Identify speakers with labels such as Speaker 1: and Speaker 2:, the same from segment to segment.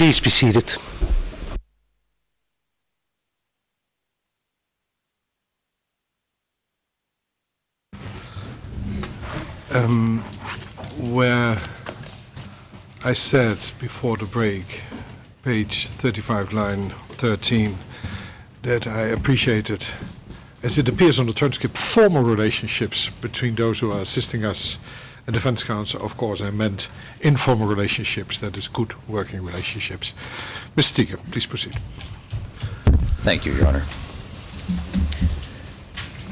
Speaker 1: Please be seated.
Speaker 2: Where I said before the break, page 35, line 13, that I appreciated, as it appears on the transcript, formal relationships between those who are assisting us and defense counsel. Of course, I meant informal relationships, that is, good working relationships. Mr. Stieger, please proceed.
Speaker 3: Thank you, Your Honor.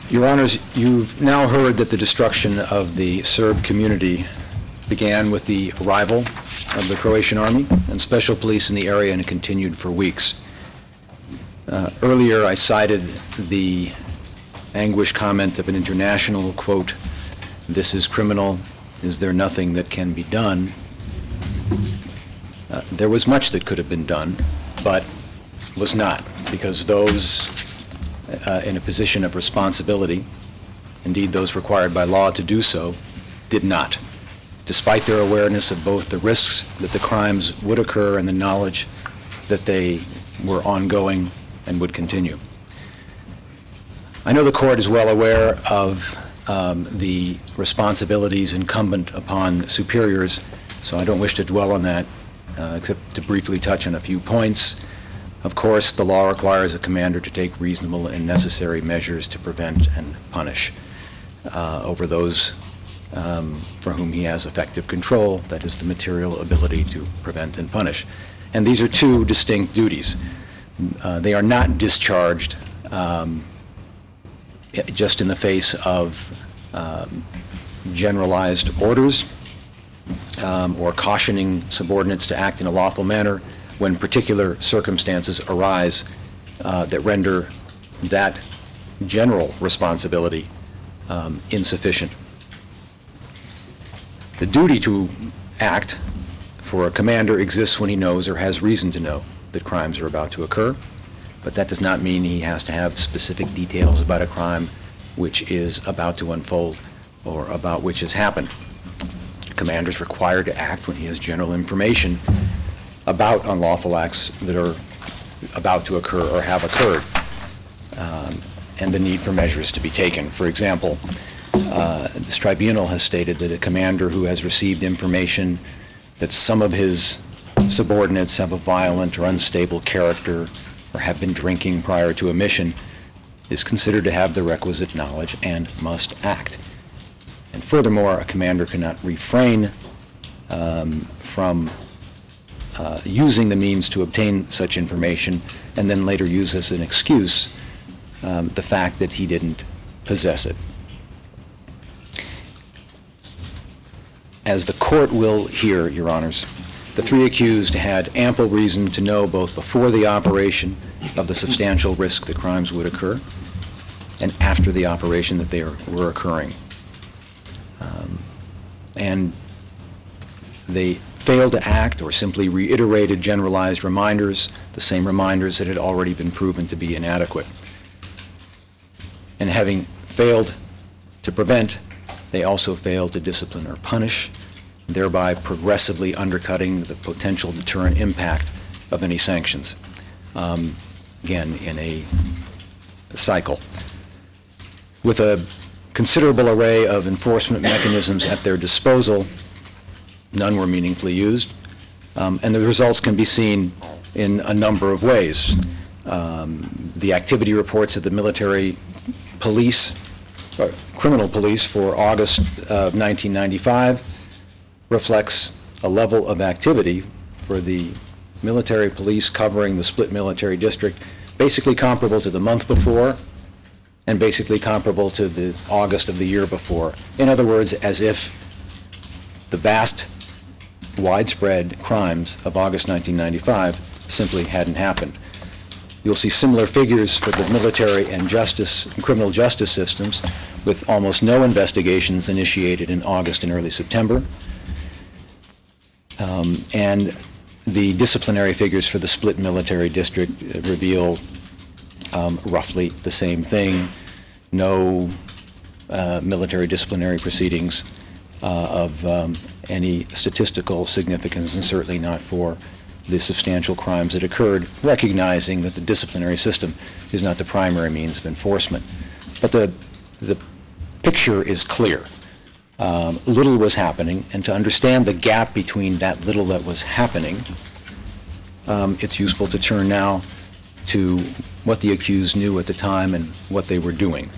Speaker 3: Your Honors, you've now heard that the destruction of the Serb community began with the arrival of the Croatian army and special police in the area, and it continued for weeks. Earlier, I cited the anguished comment of an international, quote, "This is criminal. Is there nothing that can be done?" There was much that could have been done, but was not, because those in a position of responsibility, indeed those required by law to do so, did not, despite their awareness of both the risks that the crimes would occur and the knowledge that they were ongoing and would continue. I know the court is well aware of the responsibilities incumbent upon superiors, so I don't wish to dwell on that, except to briefly touch on a few points. Of course, the law requires a commander to take reasonable and necessary measures to prevent and punish over those for whom he has effective control, that is, the material ability to prevent and punish. And these are two distinct duties. They are not discharged just in the face of generalized orders or cautioning subordinates to act in a lawful manner when particular circumstances arise that render that general responsibility insufficient. The duty to act for a commander exists when he knows or has reason to know that crimes are about to occur, but that does not mean he has to have specific details about a crime which is about to unfold or about which has happened. A commander is required to act when he has general information about unlawful acts that are about to occur or have occurred, and the need for measures to be taken. For example, this tribunal has stated that a commander who has received information that some of his subordinates have a violent or unstable character or have been drinking prior to a mission is considered to have the requisite knowledge and must act. And furthermore, a commander cannot refrain from using the means to obtain such information and then later use as an excuse the fact that he didn't possess it. As the court will hear, Your Honors, the three accused had ample reason to know both before the operation of the substantial risk that crimes would occur and after the operation that they were occurring. And they failed to act or simply reiterated generalized reminders, the same reminders that had already been proven to be inadequate. And having failed to prevent, they also failed to discipline or punish, thereby progressively undercutting the potential deterrent impact of any sanctions, again, in a cycle. With a considerable array of enforcement mechanisms at their disposal, none were meaningfully used, and the results can be seen in a number of ways. The activity reports of the military police, criminal police for August of 1995 reflects a level of activity for the military police covering the split military district basically comparable to the month before and basically comparable to the August of the year before. In other words, as if the vast, widespread crimes of August 1995 simply hadn't happened. You'll see similar figures for the military and criminal justice systems, with almost no investigations initiated in August and early September. And the disciplinary figures for the split military district reveal roughly the same thing. No military disciplinary proceedings of any statistical significance, and certainly not for the substantial crimes that occurred, recognizing that the disciplinary system is not the primary means of enforcement. But the picture is clear. Little was happening, and to understand the gap between that little that was happening, it's useful to turn now to what the accused knew at the time and what they were doing.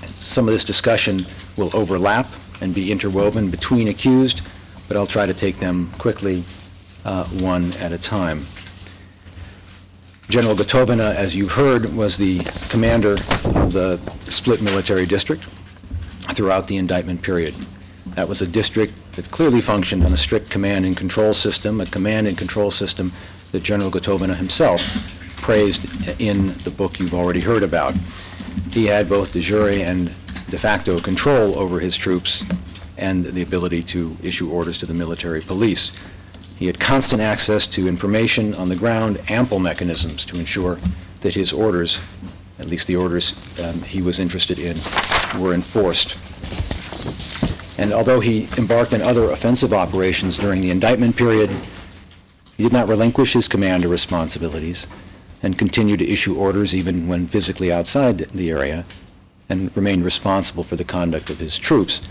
Speaker 3: And some of this discussion will overlap and be interwoven between accused, but I'll try to take them quickly, one at a time. General Gotovina, as you've heard, was the commander of the split military district throughout the indictment period. That was a district that clearly functioned on a strict command and control system, a command and control system that General Gotovina himself praised in the book you've already heard about. He had both de jure and de facto control over his troops and the ability to issue orders to the military police. He had constant access to information on the ground, ample mechanisms to ensure that his orders, at least the orders he was interested in, were enforced. And although he embarked on other offensive operations during the indictment period, he did not relinquish his commander responsibilities and continued to issue orders even when physically outside the area, and remained responsible for the conduct of his troops.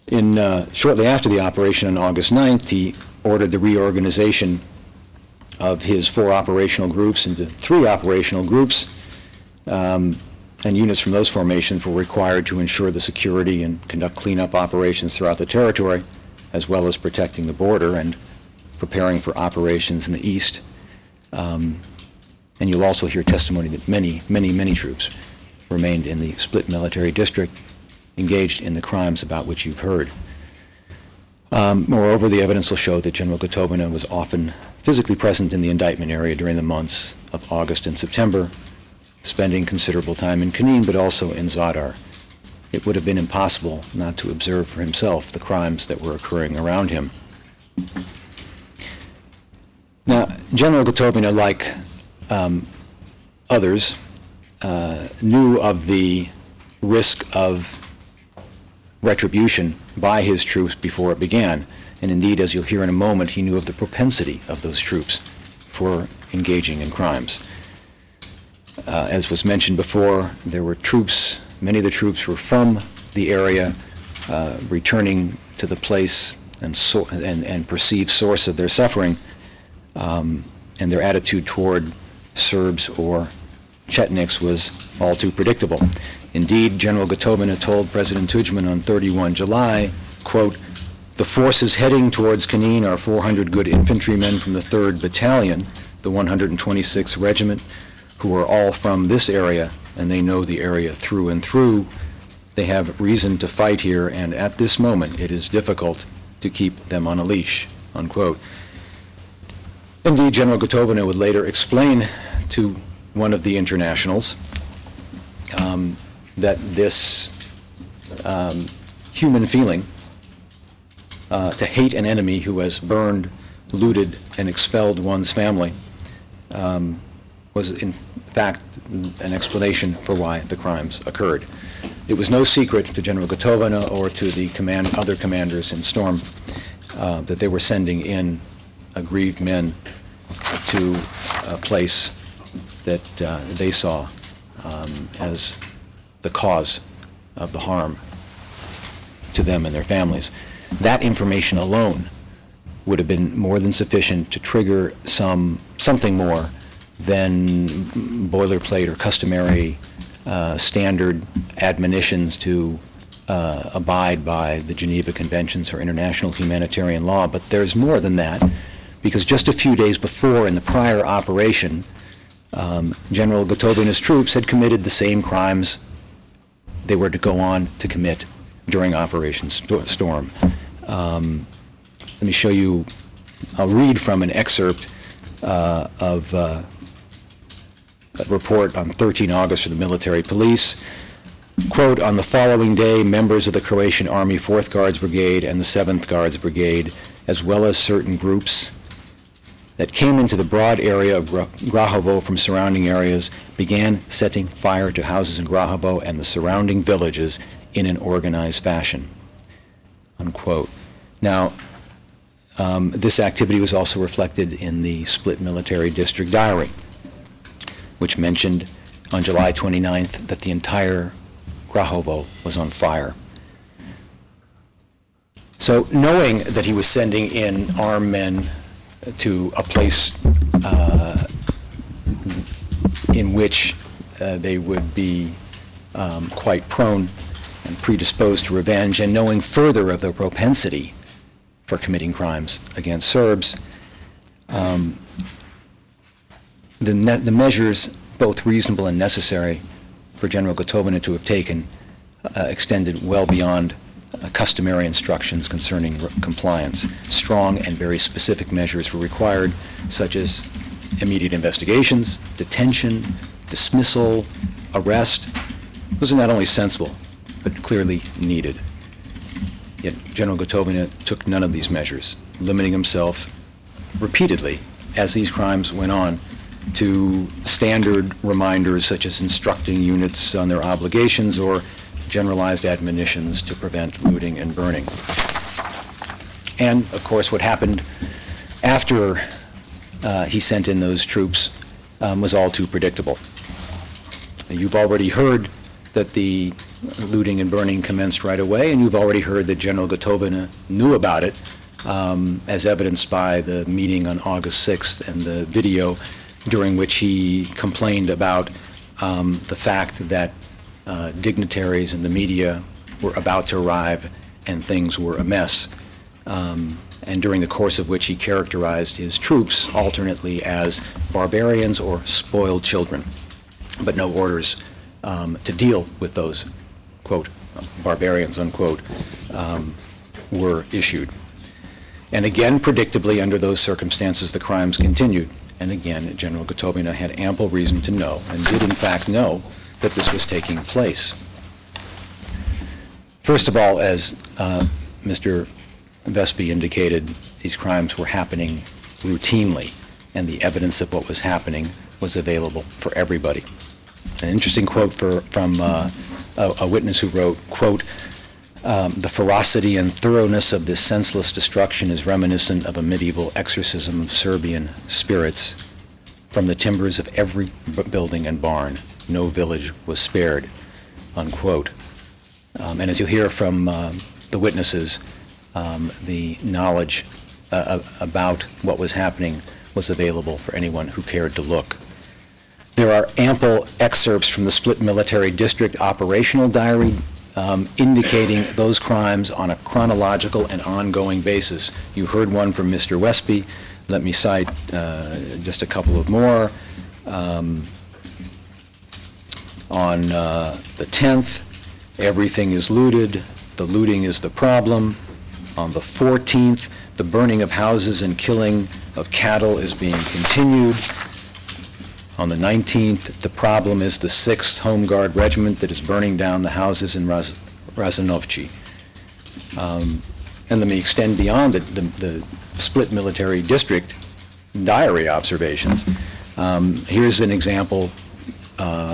Speaker 3: Shortly after the operation on August 9th, he ordered the reorganization of his 4 operational groups into 3 operational groups, and units from those formations were required to ensure the security and conduct cleanup operations throughout the territory, as well as protecting the border and preparing for operations in the east. And you'll also hear testimony that many troops remained in the split military district, engaged in the crimes about which you've heard. Moreover, the evidence will show that General Gotovina was often physically present in the indictment area during the months of August and September, spending considerable time in Kanin, but also in Zadar. It would have been impossible not to observe for himself the crimes that were occurring around him. Now, General Gotovina, like others, knew of the risk of retribution by his troops before it began. And indeed, as you'll hear in a moment, he knew of the propensity of those troops for engaging in crimes. As was mentioned before, there were troops, many of the troops were from the area, returning to the place and perceived source of their suffering, and their attitude toward Serbs or Chetniks was all too predictable. Indeed, General Gotovina told President Tudjman on 31 July, quote, "The forces heading towards Kanin are 400 good infantrymen from the 3rd Battalion, the 126th Regiment, who are all from this area, and they know the area through and through. They have reason to fight here, and at this moment it is difficult to keep them on a leash," unquote. Indeed, General Gotovina would later explain to one of the internationals that this human feeling to hate an enemy who has burned, looted, and expelled one's family was in fact an explanation for why the crimes occurred. It was no secret to General Gotovina or to the other commanders in Storm that they were sending in aggrieved men to a place that they saw as the cause of the harm to them and their families. That information alone would have been more than sufficient to trigger something more than boilerplate or customary standard admonitions to abide by the Geneva Conventions or international humanitarian law. But there's more than that, because just a few days before, in the prior operation, General Gotovina's troops had committed the same crimes they were to go on to commit during Operation Storm. Let me show you, I'll read from an excerpt of a report on 13 August from the military police. Quote, "On the following day, members of the Croatian Army 4th Guards Brigade and the 7th Guards Brigade, as well as certain groups that came into the broad area of Grahovo from surrounding areas, began setting fire to houses in Grahovo and the surrounding villages in an organized fashion," unquote. Now, This activity was also reflected in the Split Military District Diary, which mentioned on July 29th that the entire Grahovo was on fire. So knowing that he was sending in armed men to a place in which they would be quite prone and predisposed to revenge, and knowing further of their propensity for committing crimes against Serbs, the measures, both reasonable and necessary, for General Gotovina to have taken extended well beyond customary instructions concerning compliance. Strong and very specific measures were required, such as immediate investigations, detention, dismissal, arrest. Those are not only sensible, but clearly needed. Yet General Gotovina took none of these measures, limiting himself repeatedly, as these crimes went on, to standard reminders such as instructing units on their obligations or generalized admonitions to prevent looting and burning. And, of course, what happened after he sent in those troops was all too predictable. You've already heard that the looting and burning commenced right away, and you've already heard that General Gotovina knew about it, as evidenced by the meeting on August 6th and the video during which he complained about the fact that dignitaries and the media were about to arrive and things were a mess, and during the course of which he characterized his troops alternately as barbarians or spoiled children, but no orders to deal with those, quote, barbarians, unquote, were issued. And again, predictably, under those circumstances, the crimes continued. And again, General Gotovina had ample reason to know, and did in fact know, that this was taking place. First of all, as Mr. Vespi indicated, these crimes were happening routinely, and the evidence of what was happening was available for everybody. An interesting quote from a witness who wrote, quote, "The ferocity and thoroughness of this senseless destruction is reminiscent of a medieval exorcism of Serbian spirits. From the timbers of every building and barn, no village was spared," unquote. And as you'll hear from the witnesses, the knowledge about what was happening was available for anyone who cared to look. There are ample excerpts from the Split Military District operational diary indicating those crimes on a chronological and ongoing basis. You heard one from Mr. Westby. Let me cite just a couple of more. On the 10th, everything is looted. The looting is the problem. On the 14th, the burning of houses and killing of cattle is being continued. On the 19th, the problem is the 6th Home Guard Regiment that is burning down the houses in Razanovci. And let me extend beyond the Split Military District diary observations. Here's an example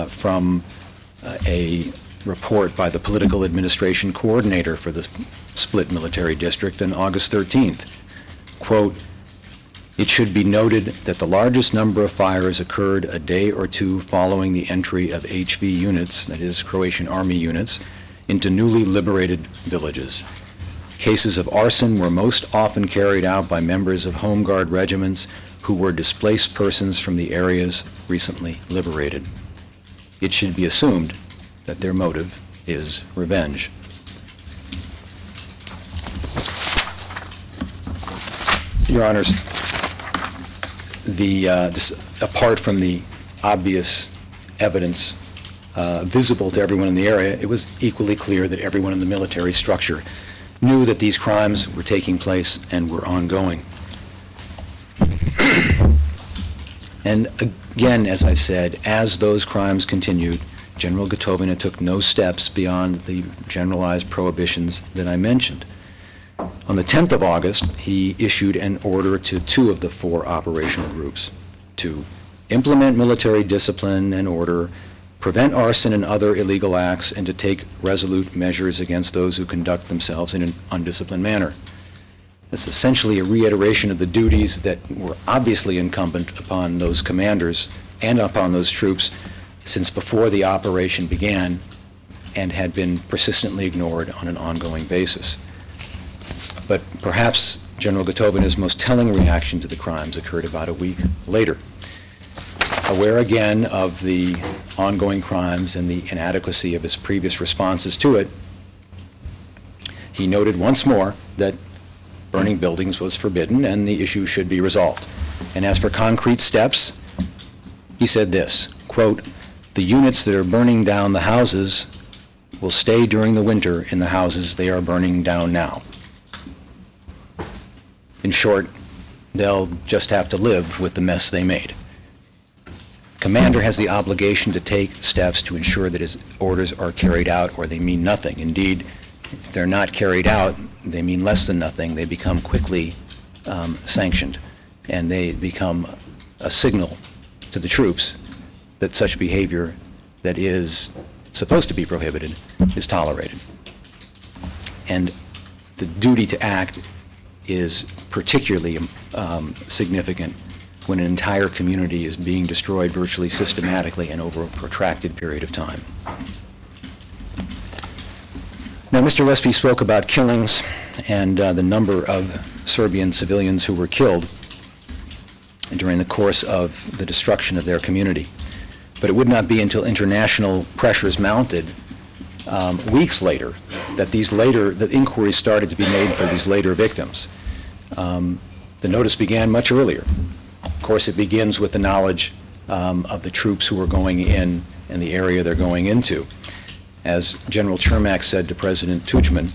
Speaker 3: from a report by the Political Administration Coordinator for the Split Military District on August 13th. Quote, "It should be noted that the largest number of fires occurred a day or two following the entry of HV units, that is, Croatian Army units, into newly liberated villages. Cases of arson were most often carried out by members of Home Guard regiments who were displaced persons from the areas recently liberated. It should be assumed that their motive is revenge." Your Honors, apart from the obvious evidence visible to everyone in the area, it was equally clear that everyone in the military structure knew that these crimes were taking place and were ongoing. And again, as I've said, as those crimes continued, General Gotovina took no steps beyond the generalized prohibitions that I mentioned. On the 10th of August, he issued an order to 2 of the 4 operational groups to implement military discipline and order, prevent arson and other illegal acts, and to take resolute measures against those who conduct themselves in an undisciplined manner. It's essentially a reiteration of the duties that were obviously incumbent upon those commanders and upon those troops since before the operation began and had been persistently ignored on an ongoing basis. But perhaps General Gotovina's most telling reaction to the crimes occurred about a week later. Aware again of the ongoing crimes and the inadequacy of his previous responses to it, he noted once more that burning buildings was forbidden and the issue should be resolved. And as for concrete steps, he said this, quote, "The units that are burning down the houses will stay during the winter in the houses they are burning down now." In short, they'll just have to live with the mess they made. Commander has the obligation to take steps to ensure that his orders are carried out, or they mean nothing. Indeed, if they're not carried out, they mean less than nothing. They become quickly sanctioned, and they become a signal to the troops that such behavior that is supposed to be prohibited is tolerated. And the duty to act is particularly significant when an entire community is being destroyed virtually systematically and over a protracted period of time. Now, Mr. Lesby spoke about killings and the number of Serbian civilians who were killed during the course of the destruction of their community. But it would not be until international pressures mounted weeks later that inquiries started to be made for these later victims. The notice began much earlier. Of course, it begins with the knowledge of the troops who were going in and the area they're going into. As General Chermak said to President Tudjman,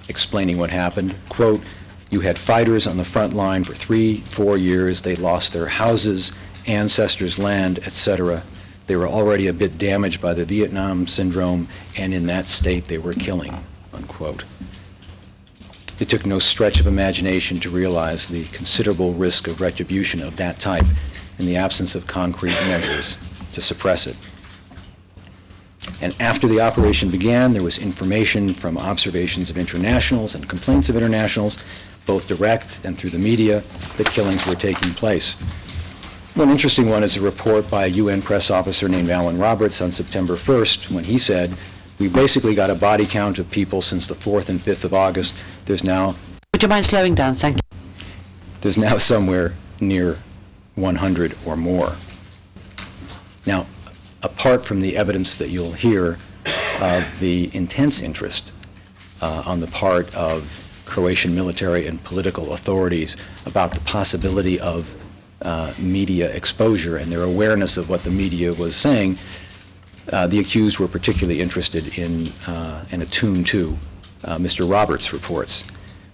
Speaker 3: explaining what happened, quote, "You had fighters on the front line for 3-4 years. They lost their houses, ancestors' land, etc. They were already a bit damaged by the Vietnam syndrome, and in that state they were killing," unquote. It took no stretch of imagination to realize the considerable risk of retribution of that type in the absence of concrete measures to suppress it. And after the operation began, there was information from observations of internationals and complaints of internationals, both direct and through the media, that killings were taking place. One interesting one is a report by a UN press officer named Alan Roberts on September 1st, when he said, "We basically got a body count of people since the 4th and 5th of August. Would
Speaker 1: you mind slowing down? Thank you.
Speaker 3: There's now somewhere near 100 or more." Now, apart from the evidence that you'll hear of the intense interest on the part of Croatian military and political authorities about the possibility of media exposure and their awareness of what the media was saying, the accused were particularly interested in and attuned to Mr. Roberts' reports.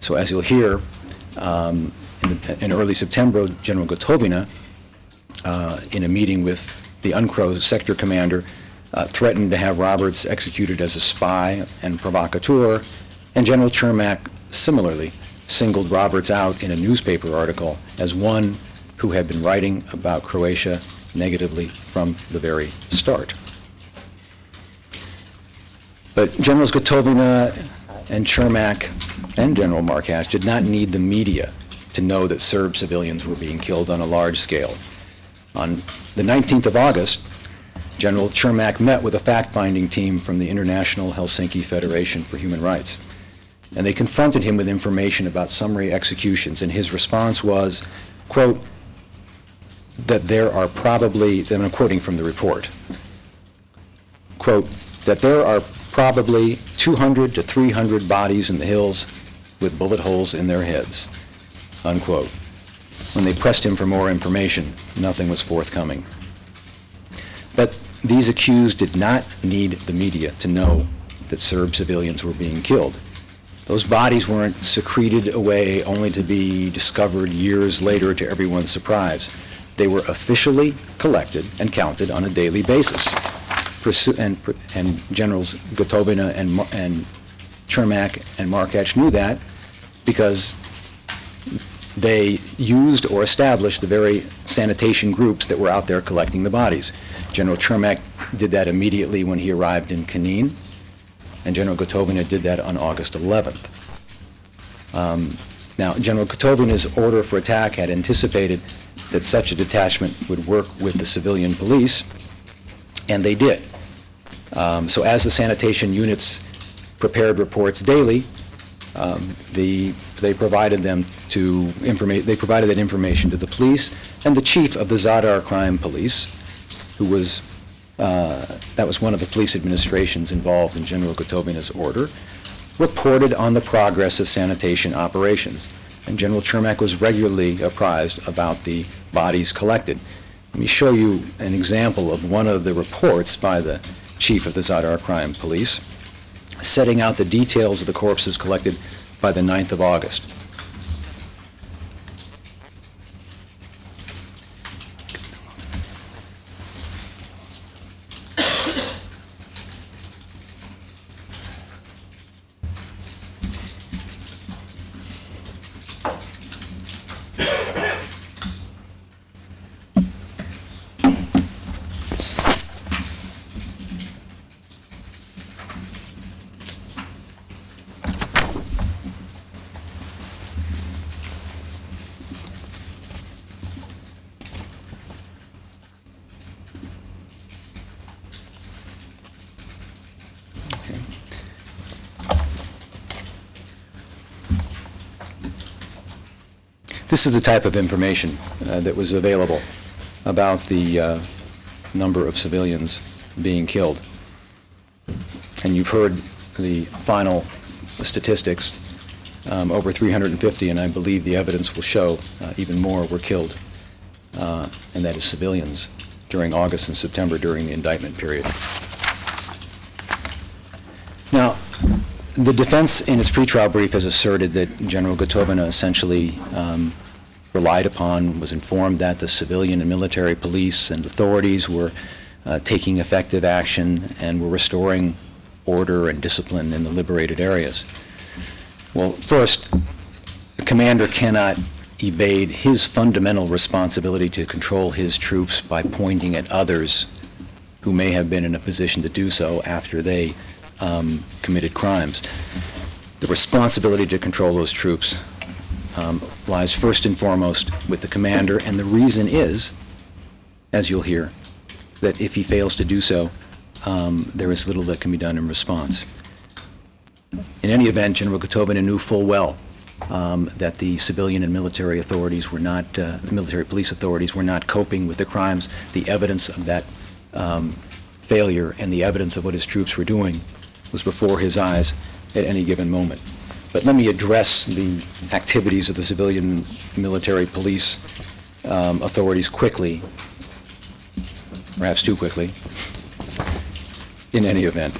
Speaker 3: So as you'll hear, in early September, General Gotovina, in a meeting with the UNCRO sector commander, threatened to have Roberts executed as a spy and provocateur, and General Chermak similarly singled Roberts out in a newspaper article as one who had been writing about Croatia negatively from the very start. But Generals Gotovina and Chermak and General Markac did not need the media to know that Serb civilians were being killed on a large scale. On the 19th of August, General Chermak met with a fact-finding team from the International Helsinki Federation for Human Rights, and they confronted him with information about summary executions, and his response was, quote, that there are probably, and I'm quoting from the report, quote, that there are probably 200 to 300 bodies in the hills with bullet holes in their heads, unquote. When they pressed him for more information, nothing was forthcoming. But these accused did not need the media to know that Serb civilians were being killed. Those bodies weren't secreted away only to be discovered years later to everyone's surprise. They were officially collected and counted on a daily basis. And Generals Gotovina and Chermak and Markac knew that because they used or established the very sanitation groups that were out there collecting the bodies. General Chermak did that immediately when he arrived in Knin, and General Gotovina did that on August 11th. Now, General Gotovina's order for attack had anticipated that such a detachment would work with the civilian police, and they did. So as the sanitation units prepared reports daily, they provided that information to the police, and the chief of the Zadar Crime Police, who was that was one of the police administrations involved in General Gotovina's order, reported on the progress of sanitation operations, and General Chermak was regularly apprised about the bodies collected. Let me show you an example of one of the reports by the chief of the Zadar Crime Police, setting out the details of the corpses collected by the 9th of August. This is the type of information that was available about the number of civilians being killed. And you've heard the final statistics, over 350, and I believe the evidence will show even more were killed, and that is civilians, during August and September during the indictment period. Now, the defense in its pretrial brief has asserted that General Gotovina essentially relied upon, was informed that the civilian and military police and authorities were taking effective action and were restoring order and discipline in the liberated areas. Well, first, the commander cannot evade his fundamental responsibility to control his troops by pointing at others who may have been in a position to do so after they committed crimes. The responsibility to control those troops lies first and foremost with the commander, and the reason is, as you'll hear, that if he fails to do so, there is little that can be done in response. In any event, General Gotovina knew full well that the civilian and military authorities were not, military police authorities were not coping with the crimes. The evidence of that failure and the evidence of what his troops were doing was before his eyes at any given moment. But let me address the activities of the civilian military police authorities quickly, perhaps too quickly, in any event.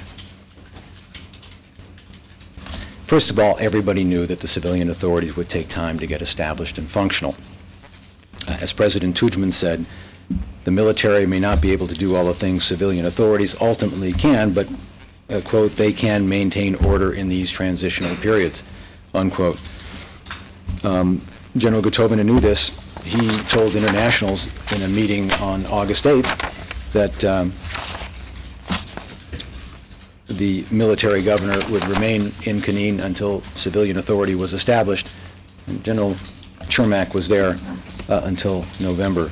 Speaker 3: First of all, everybody knew that the civilian authorities would take time to get established and functional. As President Tudjman said, the military may not be able to do all the things civilian authorities ultimately can, but quote, they can maintain order in these transitional periods, unquote. General Gotovina knew this. He told internationals in a meeting on August 8th that the military governor would remain in Kinin until civilian authority was established. And General Chermak was there until November.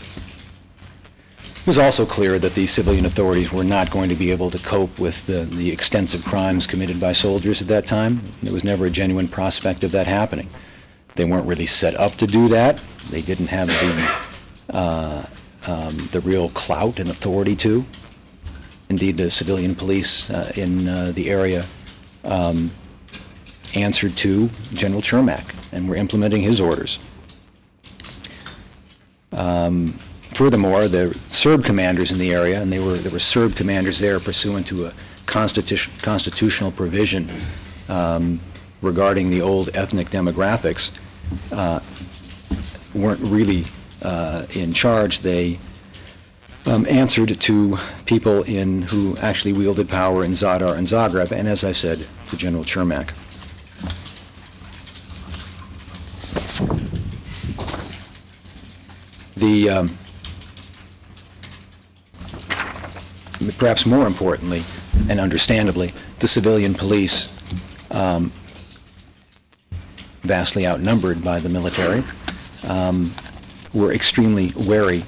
Speaker 3: It was also clear that the civilian authorities were not going to be able to cope with the extensive crimes committed by soldiers at that time. There was never a genuine prospect of that happening. They weren't really set up to do that. They didn't have the real clout and authority to. Indeed, the civilian police in the area answered to General Chermak and were implementing his orders. Furthermore, the Serb commanders in the area, and there were Serb commanders there pursuant to a constitutional provision regarding the old ethnic demographics, weren't really in charge. They answered to people who actually wielded power in Zadar and Zagreb, and as I said, to General Chermak. Perhaps more importantly, and understandably, the civilian police vastly outnumbered by the military, were extremely wary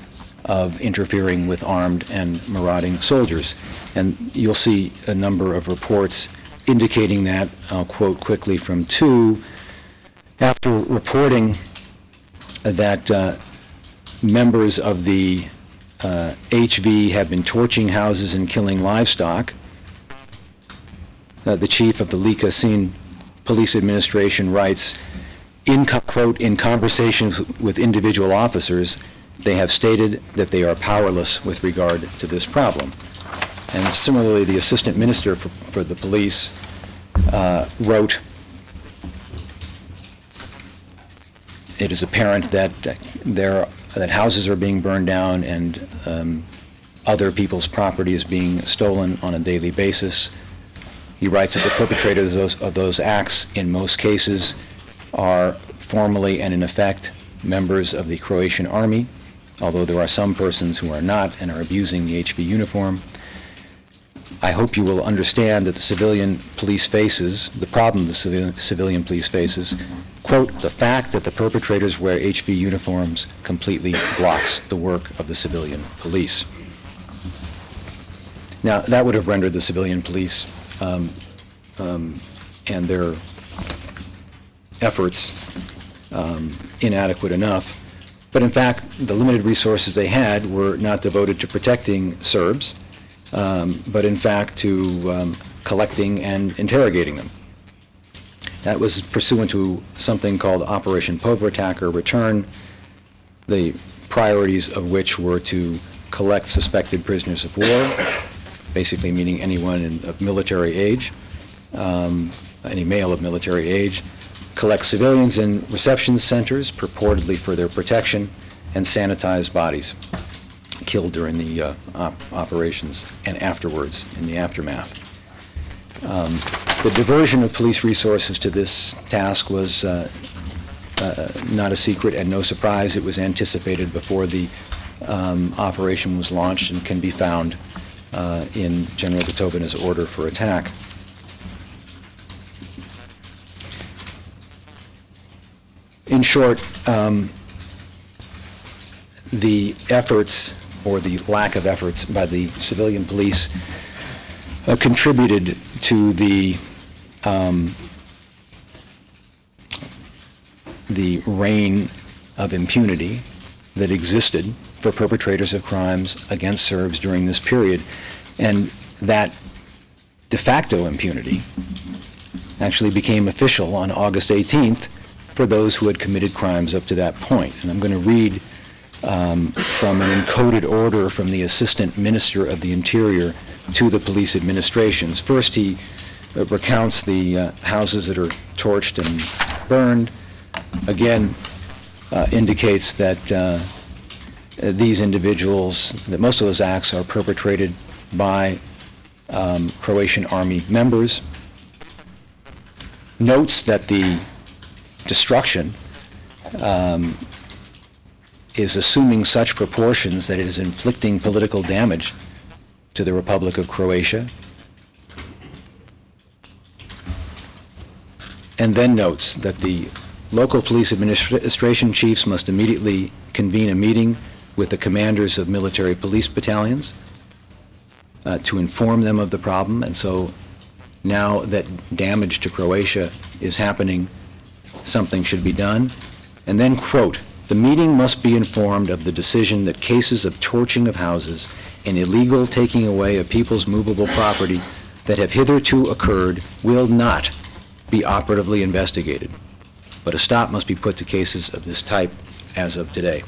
Speaker 3: of interfering with armed and marauding soldiers. And you'll see a number of reports indicating that. I'll quote quickly from two. After reporting that members of the HV have been torching houses and killing livestock, the chief of the Lee-Kassin Police Administration writes, quote, in conversations with individual officers, they have stated that they are powerless with regard to this problem. And similarly, the assistant minister for the police wrote, it is apparent that that houses are being burned down and other people's property is being stolen on a daily basis. He writes that the perpetrators of those acts, in most cases, are formally and in effect members of the Croatian army, although there are some persons who are not and are abusing the HV uniform. I hope you will understand that the civilian police faces, the problem the civilian police faces, quote, the fact that the perpetrators wear HV uniforms completely blocks the work of the civilian police. Now, that would have rendered the civilian police and their efforts inadequate enough. But in fact, the limited resources they had were not devoted to protecting Serbs, but in fact to collecting and interrogating them. That was pursuant to something called Operation Povratak, or Return, the priorities of which were to collect suspected prisoners of war, basically meaning anyone of military age, any male of military age, collect civilians in reception centers purportedly for their protection, and sanitize bodies killed during the operations and afterwards in the aftermath. The diversion of police resources to this task was not a secret and no surprise. It was anticipated before the operation was launched and can be found in General Gotovina's order for attack. In short, the efforts, or the lack of efforts, by the civilian police contributed to the reign of impunity that existed for perpetrators of crimes against Serbs during this period. And that de facto impunity actually became official on August 18th for those who had committed crimes up to that point. And I'm going to read from an encoded order from the Assistant Minister of the Interior to the police administrations. First, he recounts the houses that are torched and burned. Again, indicates that these individuals, that most of those acts are perpetrated by Croatian army members. Notes that the destruction is assuming such proportions that it is inflicting political damage to the Republic of Croatia, and then notes that the local police administration chiefs must immediately convene a meeting with the commanders of military police battalions to inform them of the problem. And so now that damage to Croatia is happening, something should be done. And then, quote, the meeting must be informed of the decision that cases of torching of houses and illegal taking away of people's movable property that have hitherto occurred will not be operatively investigated, but a stop must be put to cases of this type as of today.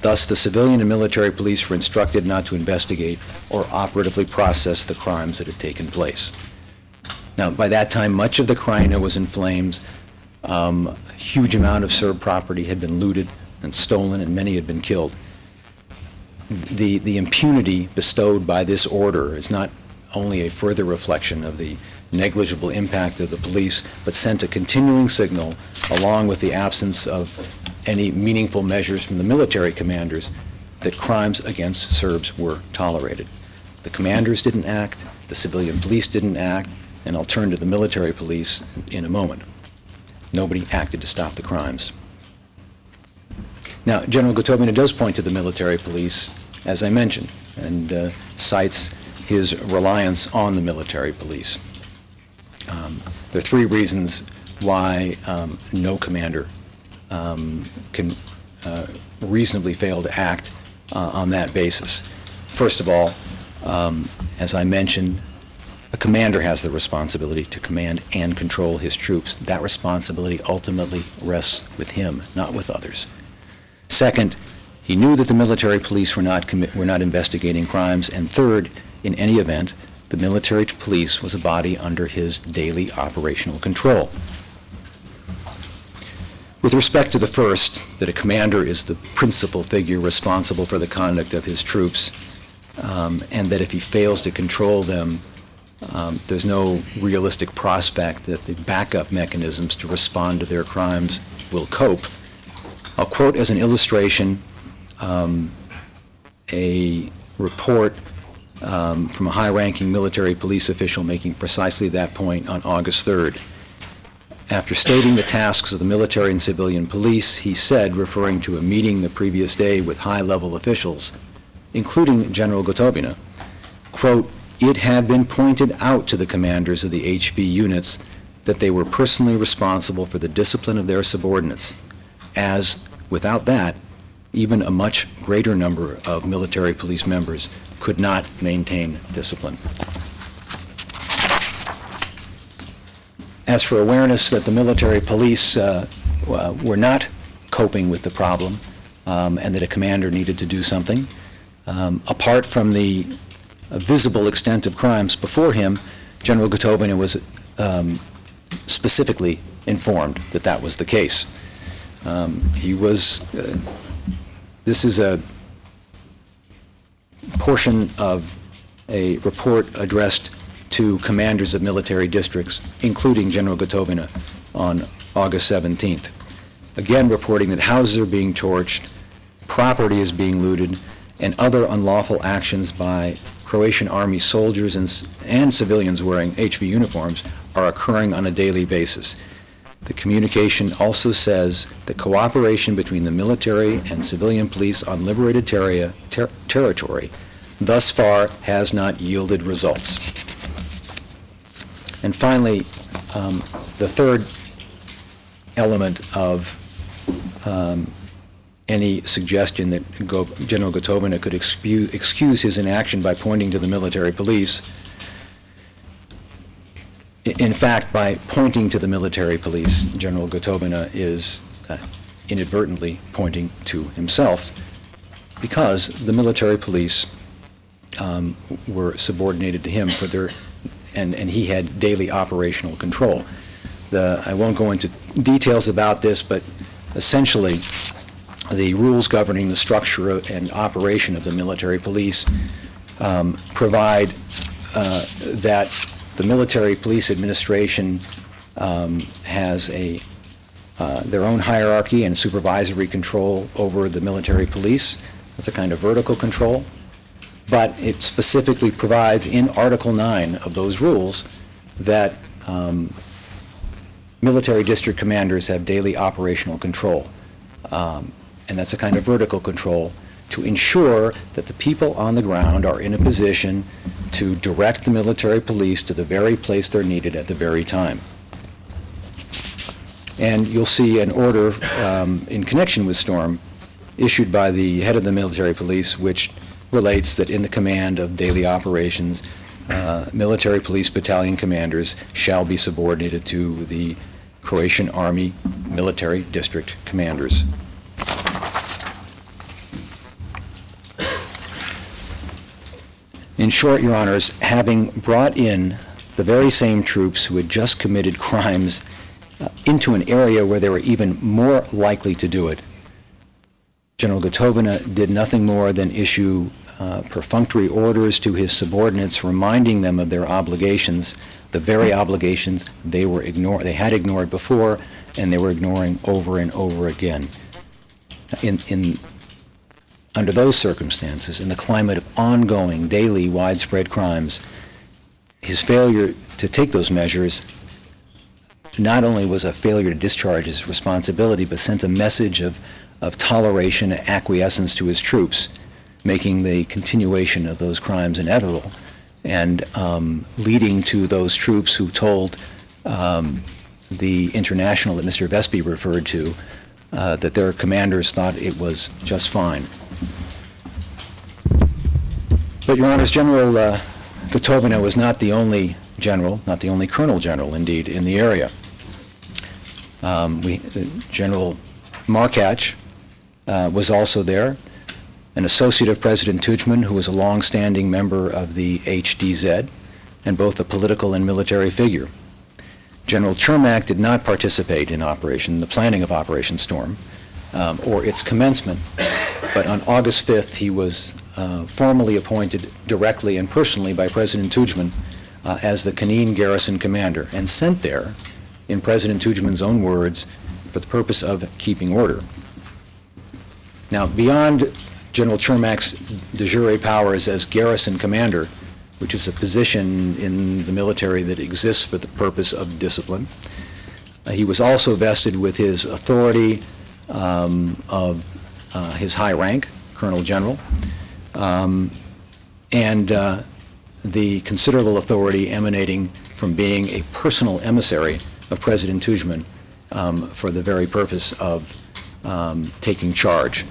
Speaker 3: Thus, the civilian and military police were instructed not to investigate or operatively process the crimes that had taken place. Now, by that time, much of the Krajina was in flames. A huge amount of Serb property had been looted and stolen, and many had been killed. The impunity bestowed by this order is not only a further reflection of the negligible impact of the police, but sent a continuing signal, along with the absence of any meaningful measures from the military commanders, that crimes against Serbs were tolerated. The commanders didn't act, the civilian police didn't act, and I'll turn to the military police in a moment. Nobody acted to stop the crimes. Now, General Gotovina does point to the military police, as I mentioned, and cites his reliance on the military police. There are three reasons why no commander can reasonably fail to act on that basis. First of all, as I mentioned, a commander has the responsibility to command and control his troops. That responsibility ultimately rests with him, not with others. Second, he knew that the military police were not investigating crimes. And third, in any event, the military police was a body under his daily operational control. With respect to the first, that a commander is the principal figure responsible for the conduct of his troops, and that if he fails to control them, there's no realistic prospect that the backup mechanisms to respond to their crimes will cope. I'll quote as an illustration a report from a high-ranking military police official making precisely that point on August 3rd. After stating the tasks of the military and civilian police, he said, referring to a meeting the previous day with high-level officials, including General Gotovina, quote, "It had been pointed out to the commanders of the HV units that they were personally responsible for the discipline of their subordinates, as, without that, even a much greater number of military police members could not maintain discipline." As for awareness that the military police were not coping with the problem and that a commander needed to do something, apart from the visible extent of crimes before him, General Gotovina was specifically informed that that was the case. This is a portion of a report addressed to commanders of military districts, including General Gotovina, on August 17th. Again, reporting that houses are being torched, property is being looted, and other unlawful actions by Croatian Army soldiers and civilians wearing HV uniforms are occurring on a daily basis. The communication also says that cooperation between the military and civilian police on liberated territory thus far has not yielded results. And finally, the third element of any suggestion that General Gotovina could excuse his inaction by pointing to the military police. In fact, by pointing to the military police, General Gotovina is inadvertently pointing to himself, because the military police were subordinated to him for their, and he had daily operational control. I won't go into details about this, but essentially, the rules governing the structure and operation of the military police provide that the military police administration has their own hierarchy and supervisory control over the military police. That's a kind of vertical control. But it specifically provides in Article 9 of those rules that military district commanders have daily operational control. And that's a kind of vertical control to ensure that the people on the ground are in a position to direct the military police to the very place they're needed at the very time. And you'll see an order in connection with Storm issued by the head of the military police, which relates that in the command of daily operations, military police battalion commanders shall be subordinated to the Croatian Army military district commanders. In short, Your Honors, having brought in the very same troops who had just committed crimes into an area where they were even more likely to do it, General Gotovina did nothing more than issue perfunctory orders to his subordinates, reminding them of their obligations, the very obligations they had ignored before, and they were ignoring over and over again. Under those circumstances, in the climate of ongoing, daily, widespread crimes, his failure to take those measures not only was a failure to discharge his responsibility, but sent a message of toleration and acquiescence to his troops, making the continuation of those crimes inevitable, and leading to those troops who told the international that Mr. Vespi referred to that their commanders thought it was just fine. But, Your Honors, General Gotovina was not the only general, not the only colonel general, indeed, in the area. General Markach was also there, an associate of President Tudjman, who was a long-standing member of the HDZ, and both a political and military figure. General Chermak did not participate in the planning of Operation Storm, or its commencement, but on August 5th he was formally appointed directly and personally by President Tudjman as the Kanin garrison commander, and sent there, in President Tudjman's own words, for the purpose of keeping order. Now, beyond General Chermak's de jure powers as garrison commander, which is a position in the military that exists for the purpose of discipline, he was also vested with his authority of his high rank, Colonel General, and the considerable authority emanating from being a personal emissary of President Tudjman for the very purpose of taking charge.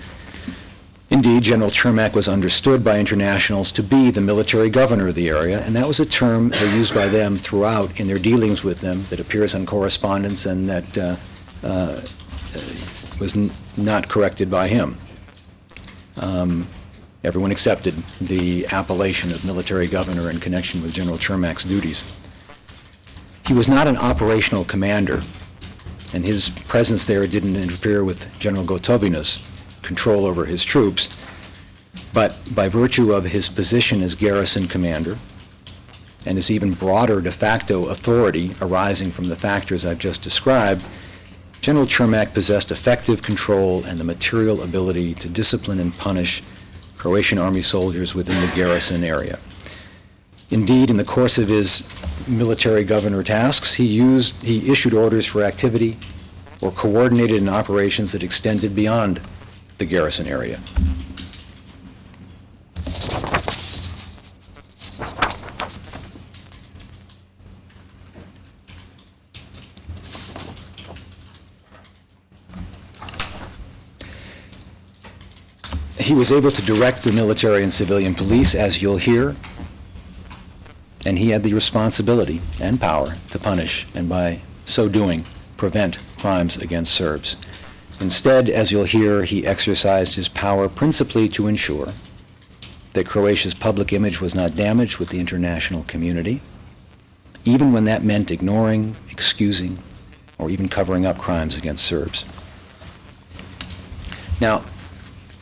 Speaker 3: Indeed, General Chermak was understood by internationals to be the military governor of the area, and that was a term used by them throughout in their dealings with them that appears on correspondence and that was not corrected by him. Everyone accepted the appellation of military governor in connection with General Chermak's duties. He was not an operational commander, and his presence there didn't interfere with General Gotovina's control over his troops, but by virtue of his position as garrison commander and his even broader de facto authority arising from the factors I've just described, General Chermak possessed effective control and the material ability to discipline and punish Croatian Army soldiers within the garrison area. Indeed, in the course of his military governor tasks, he issued orders for activity or coordinated in operations that extended beyond the garrison area. He was able to direct the military and civilian police, as you'll hear, and he had the responsibility and power to punish, and by so doing, prevent crimes against Serbs. Instead, as you'll hear, he exercised his power principally to ensure that Croatia's public image was not damaged with the international community, even when that meant ignoring, excusing, or even covering up crimes against Serbs. Now,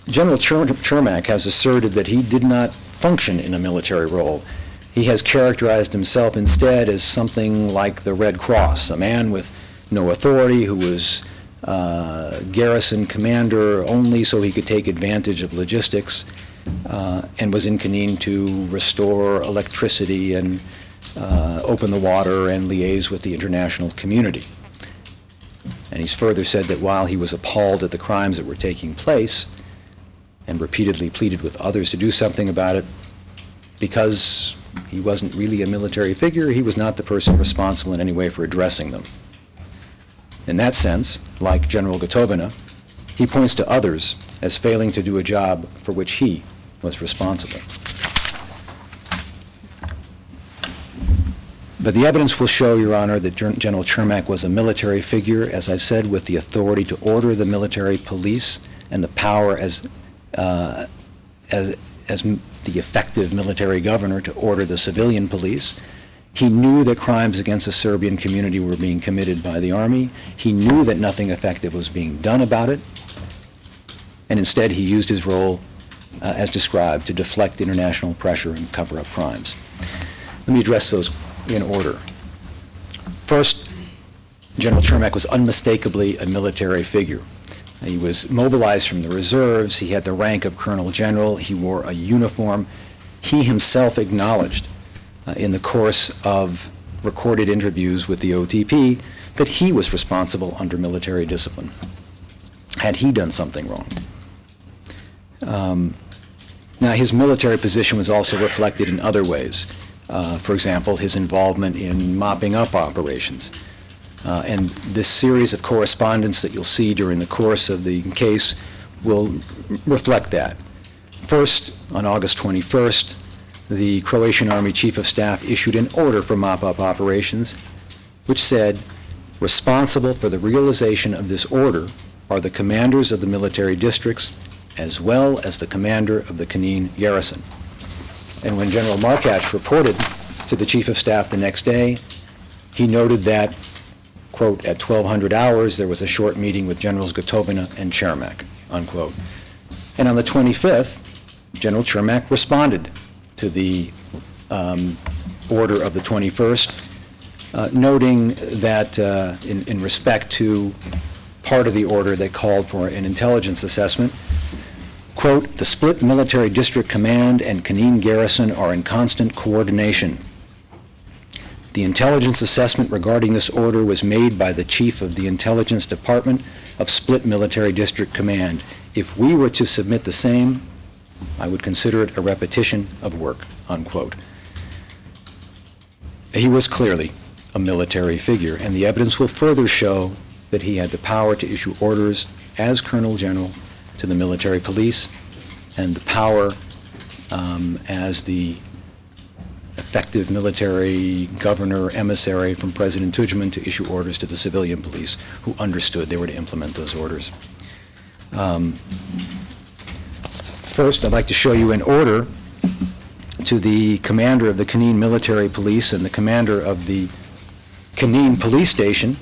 Speaker 3: General Chermak has asserted that he did not function in a military role. He has characterized himself instead as something like the Red Cross, a man with no authority who was garrison commander only so he could take advantage of logistics, and was in Kanin to restore electricity and open the water and liaise with the international community. And he's further said that while he was appalled at the crimes that were taking place and repeatedly pleaded with others to do something about it, because he wasn't really a military figure, he was not the person responsible in any way for addressing them. In that sense, like General Gotovina, he points to others as failing to do a job for which he was responsible. But the evidence will show, Your Honor, that General Chermak was a military figure, as I've said, with the authority to order the military police and the power as the effective military governor to order the civilian police. He knew that crimes against the Serbian community were being committed by the army. He knew that nothing effective was being done about it, and instead he used his role, as described, to deflect international pressure and cover up crimes. Let me address those in order. First, General Chermak was unmistakably a military figure. He was mobilized from the reserves. He had the rank of Colonel General. He wore a uniform. He himself acknowledged in the course of recorded interviews with the OTP that he was responsible under military discipline. Had he done something wrong? Now, his military position was also reflected in other ways. For example, his involvement in mopping up operations. And this series of correspondence that you'll see during the course of the case will reflect that. First, on August 21st, the Croatian Army Chief of Staff issued an order for mop-up operations, which said, responsible for the realization of this order are the commanders of the military districts, as well as the commander of the Knin garrison. And when General Markac reported to the Chief of Staff the next day, he noted that, quote, at 1200 hours, there was a short meeting with Generals Gotovina and Cermak, unquote. And on the 25th, General Cermak responded to the order of the 21st, noting that in respect to part of the order that called for an intelligence assessment, quote, the split military district command and Knin garrison are in constant coordination. The intelligence assessment regarding this order was made by the chief of the intelligence department of split military district command. If we were to submit the same, I would consider it a repetition of work, unquote. He was clearly a military figure, and the evidence will further show that he had the power to issue orders as Colonel General to the military police, and the power as the effective military governor emissary from President Tudjman to issue orders to the civilian police, who understood they were to implement those orders. First, I'd like to show you an order to the commander of the Knin military police and the commander of the Knin police station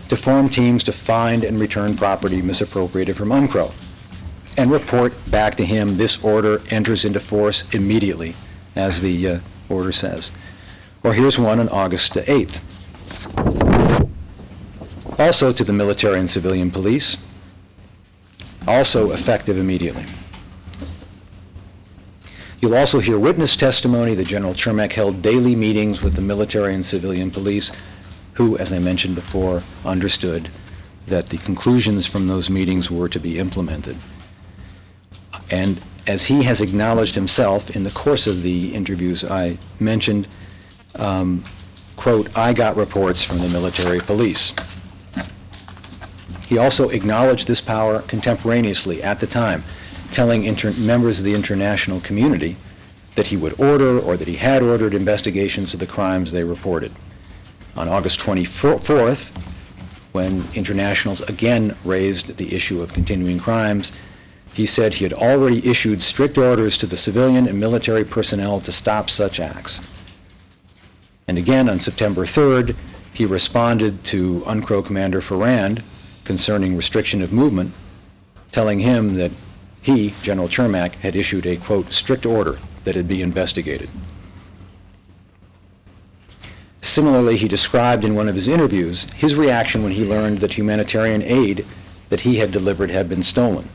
Speaker 3: to form teams to find and return property misappropriated from UNCRO, and report back to him this order enters into force immediately, as the order says. Or here's one on August 8th. Also to the military and civilian police, also effective immediately. You'll also hear witness testimony that General Cermak held daily meetings with the military and civilian police, who, as I mentioned before, understood that the conclusions from those meetings were to be implemented. And as he has acknowledged himself in the course of the interviews I mentioned, quote, I got reports from the military police. He also acknowledged this power contemporaneously at the time, telling members of the international community that he would order or that he had ordered investigations of the crimes they reported. On August 24th, when internationals again raised the issue of continuing crimes, he said he had already issued strict orders to the civilian and military personnel to stop such acts. And again, on September 3rd, he responded to UNCRO Commander Ferrand concerning restriction of movement, telling him that he, General Cermak, had issued a, quote, strict order that it be investigated. Similarly, he described in one of his interviews his reaction when he learned that humanitarian aid that he had delivered had been stolen.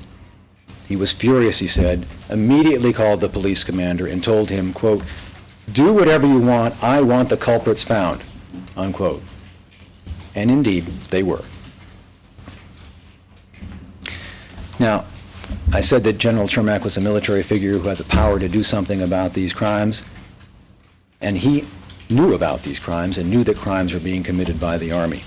Speaker 3: He was furious, he said, immediately called the police commander and told him, quote, do whatever you want, I want the culprits found, unquote. And indeed, they were. Now, I said that General Cermak was a military figure who had the power to do something about these crimes, and he knew about these crimes and knew that crimes were being committed by the Army.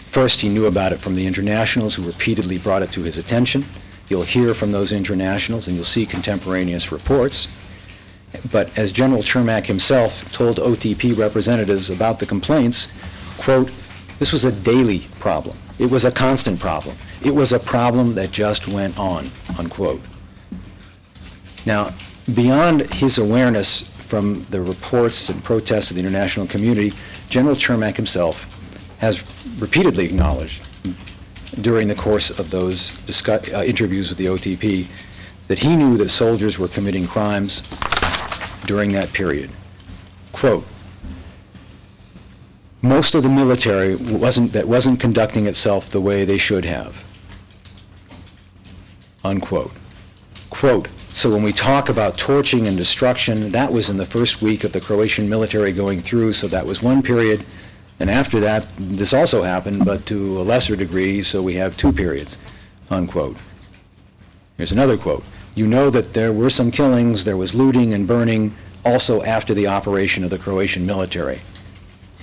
Speaker 3: First, he knew about it from the internationals who repeatedly brought it to his attention. You'll hear from those internationals and you'll see contemporaneous reports. But as General Cermak himself told OTP representatives about the complaints, quote, this was a daily problem. It was a constant problem. It was a problem that just went on, unquote. Now, beyond his awareness from the reports and protests of the international community, General Cermak himself has repeatedly acknowledged during the course of those interviews with the OTP that he knew that soldiers were committing crimes during that period. Quote, most of the military wasn't conducting itself the way they should have, unquote. Quote, So when we talk about torching and destruction, that was in the first week of the Croatian military going through, so that was one period. And after that, this also happened, but to a lesser degree, so we have 2 periods, unquote. Here's another quote. You know that there were some killings, there was looting and burning, also after the operation of the Croatian military.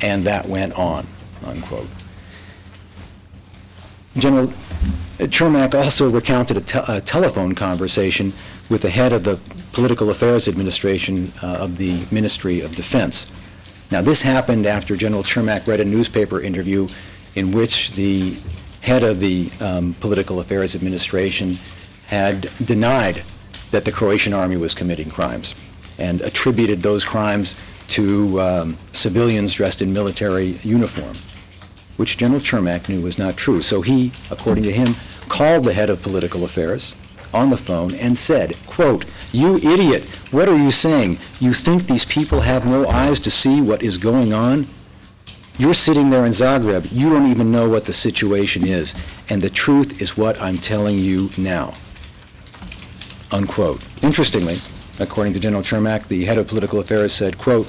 Speaker 3: And that went on, unquote. General Cermak also recounted a telephone conversation with the head of the Political Affairs Administration of the Ministry of Defense. Now, this happened after General Cermak read a newspaper interview in which the head of the Political Affairs Administration had denied that the Croatian army was committing crimes and attributed those crimes to civilians dressed in military uniform, which General Cermak knew was not true. So he, according to him, called the head of political affairs on the phone and said, quote, "You idiot, what are you saying? You think these people have no eyes to see what is going on? You're sitting there in Zagreb, you don't even know what the situation is, and the truth is what I'm telling you now." Unquote. Interestingly, according to General Cermak, the head of political affairs said, quote,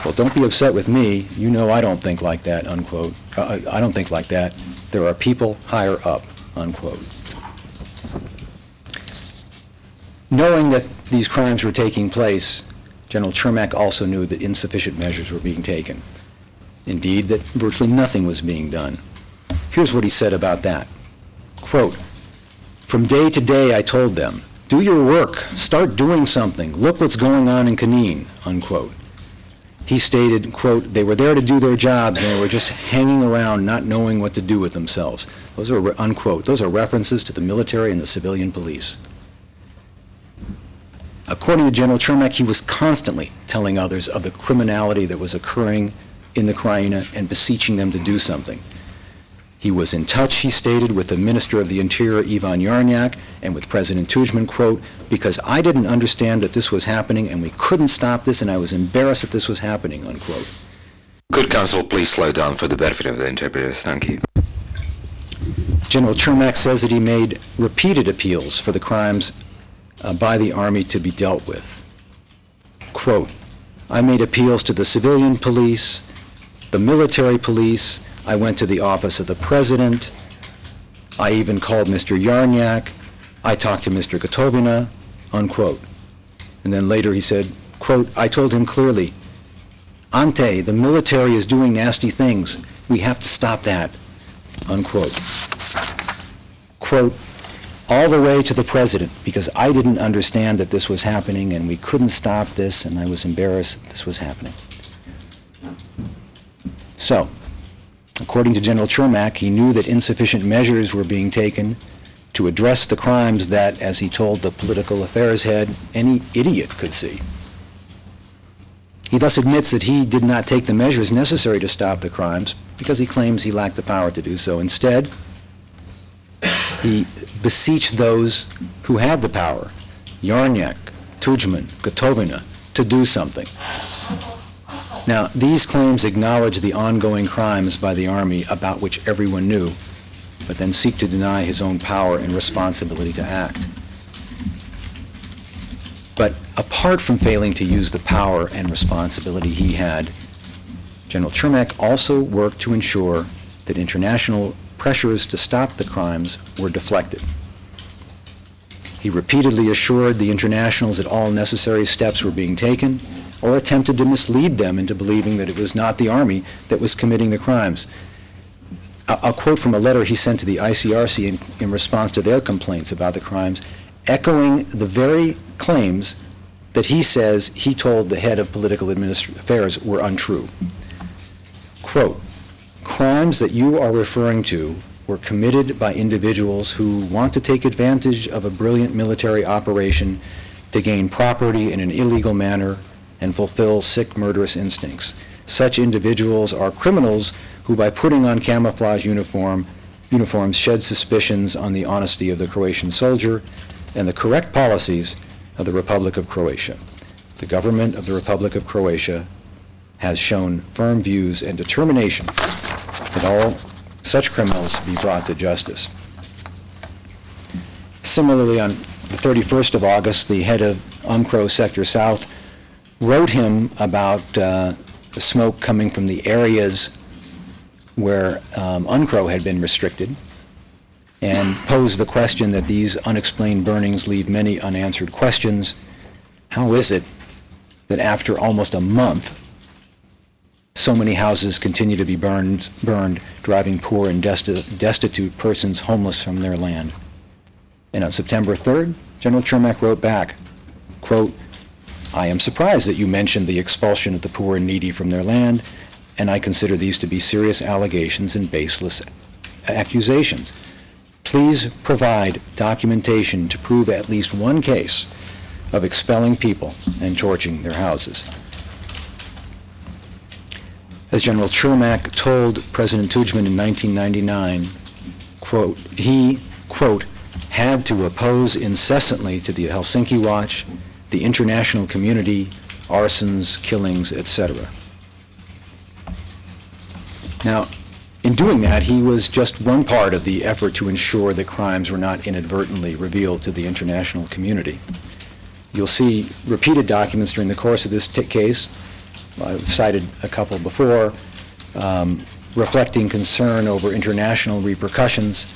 Speaker 3: "Well, don't be upset with me. You know I don't think like that," unquote. I don't think like that. There are people higher up, unquote. Knowing that these crimes were taking place, General Cermak also knew that insufficient measures were being taken. Indeed, that virtually nothing was being done. Here's what he said about that. Quote, "From day to day I told them, do your work, start doing something, look what's going on in Knin," unquote. He stated, quote, "They were there to do their jobs and they were just hanging around not knowing what to do with themselves." Those are, unquote, those are references to the military and the civilian police. According to General Cermak, he was constantly telling others of the criminality that was occurring in the Krajina and beseeching them to do something. He was in touch, he stated, with the Minister of the Interior, Ivan Jarnjak, and with President Tudjman, quote, "Because I didn't understand that this was happening and we couldn't stop this and I was embarrassed that this was happening," unquote.
Speaker 4: Could Counsel please slow down for the benefit of the interpreters? Thank you.
Speaker 3: General Cermak says that he made repeated appeals for the crimes by the Army to be dealt with. Quote, "I made appeals to the civilian police, the military police, I went to the office of the President, I even called Mr. Jarnjak, I talked to Mr. Gotovina," unquote. And then later he said, quote, "I told him clearly, Ante, the military is doing nasty things, we have to stop that," unquote. Quote, "All the way to the President, because I didn't understand that this was happening and we couldn't stop this and I was embarrassed that this was happening." So, according to General Cermak, he knew that insufficient measures were being taken to address the crimes that, as he told the political affairs head, any idiot could see. He thus admits that he did not take the measures necessary to stop the crimes because he claims he lacked the power to do so. Instead, he beseeched those who had the power, Jarnjak, Tudjman, Gotovina, to do something. Now, these claims acknowledge the ongoing crimes by the Army about which everyone knew, but then seek to deny his own power and responsibility to act. But apart from failing to use the power and responsibility he had, General Cermak also worked to ensure that international pressures to stop the crimes were deflected. He repeatedly assured the internationals that all necessary steps were being taken, or attempted to mislead them into believing that it was not the Army that was committing the crimes. I'll quote from a letter he sent to the ICRC in response to their complaints about the crimes, echoing the very claims that he says he told the head of political affairs were untrue. Quote, "Crimes that you are referring to were committed by individuals who want to take advantage of a brilliant military operation to gain property in an illegal manner and fulfill sick, murderous instincts. Such individuals are criminals who, by putting on camouflage uniforms, shed suspicions on the honesty of the Croatian soldier and the correct policies of the Republic of Croatia. The government of the Republic of Croatia has shown firm views and determination that all such criminals be brought to justice." Similarly, on the 31st of August, the head of UNCRO Sector South wrote him about the smoke coming from the areas where UNCRO had been restricted, and posed the question that these unexplained burnings leave many unanswered questions. How is it that after almost a month, so many houses continue to be burned, driving poor and destitute persons homeless from their land? And on September 3rd, General Chermak wrote back, quote, "I am surprised that you mentioned the expulsion of the poor and needy from their land, and I consider these to be serious allegations and baseless accusations. Please provide documentation to prove at least one case of expelling people and torching their houses." As General Chermak told President Tudjman in 1999, quote, he, quote, "had to oppose incessantly to the Helsinki Watch, the international community, arsons, killings, etc." Now, in doing that, he was just one part of the effort to ensure that crimes were not inadvertently revealed to the international community. You'll see repeated documents during the course of this case. I've cited a couple before, reflecting concern over international repercussions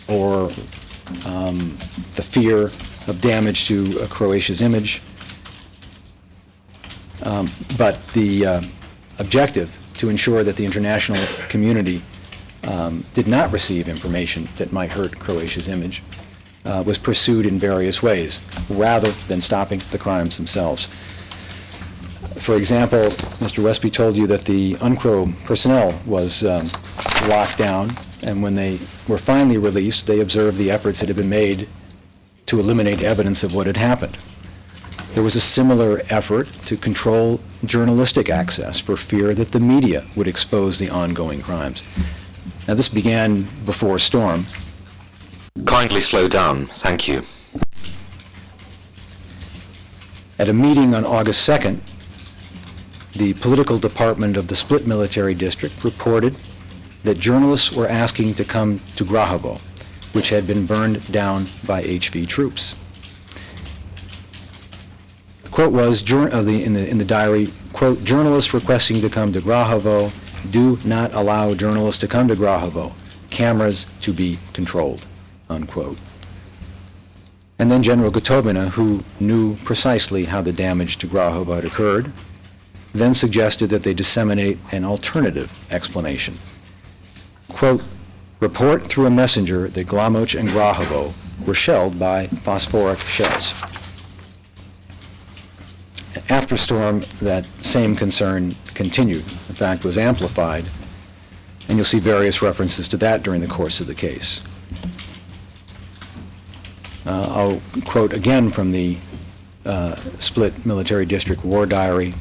Speaker 3: or the fear of damage to Croatia's image. But the objective to ensure that the international community did not receive information that might hurt Croatia's image was pursued in various ways, rather than stopping the crimes themselves. For example, Mr. Westby told you that the UNCRO personnel was locked down, and when they were finally released, they observed the efforts that had been made to eliminate evidence of what had happened. There was a similar effort to control journalistic access for fear that the media would expose the ongoing crimes. Now, this began before Storm.
Speaker 4: Kindly slow down. Thank you.
Speaker 3: At a meeting on August 2nd, the political department of the Split Military District reported that journalists were asking to come to Grahovo, which had been burned down by HV troops. The quote was, in the diary, quote, "Journalists requesting to come to Grahovo, do not allow journalists to come to Grahovo. Cameras to be controlled," unquote. And then General Gotovina, who knew precisely how the damage to Grahovo had occurred, then suggested that they disseminate an alternative explanation. Quote, "Report through a messenger that Glamoch and Grahovo were shelled by phosphoric shells." After Storm, that same concern continued, in fact, was amplified, and you'll see various references to that during the course of the case. I'll quote again from the Split Military District War Diary.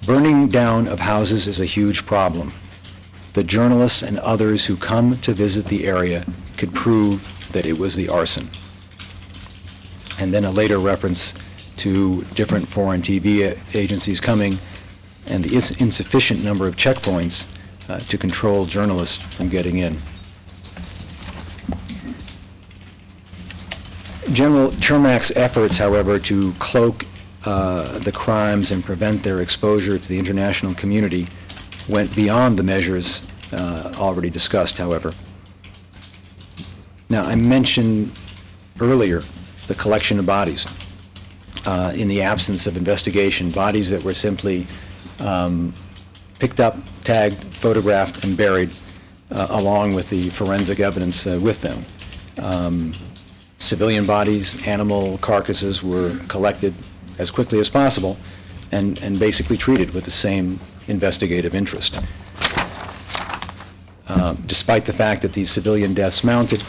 Speaker 3: "Burning down of houses is a huge problem. The journalists and others who come to visit the area could prove that it was the arson." And then a later reference to different foreign TV agencies coming and the insufficient number of checkpoints to control journalists from getting in. General Chermak's efforts, however, to cloak the crimes and prevent their exposure to the international community went beyond the measures already discussed, however. Now, I mentioned earlier the collection of bodies. In the absence of investigation, bodies that were simply picked up, tagged, photographed, and buried along with the forensic evidence with them. Civilian bodies, animal carcasses were collected as quickly as possible and basically treated with the same investigative interest. Despite the fact that these civilian deaths mounted,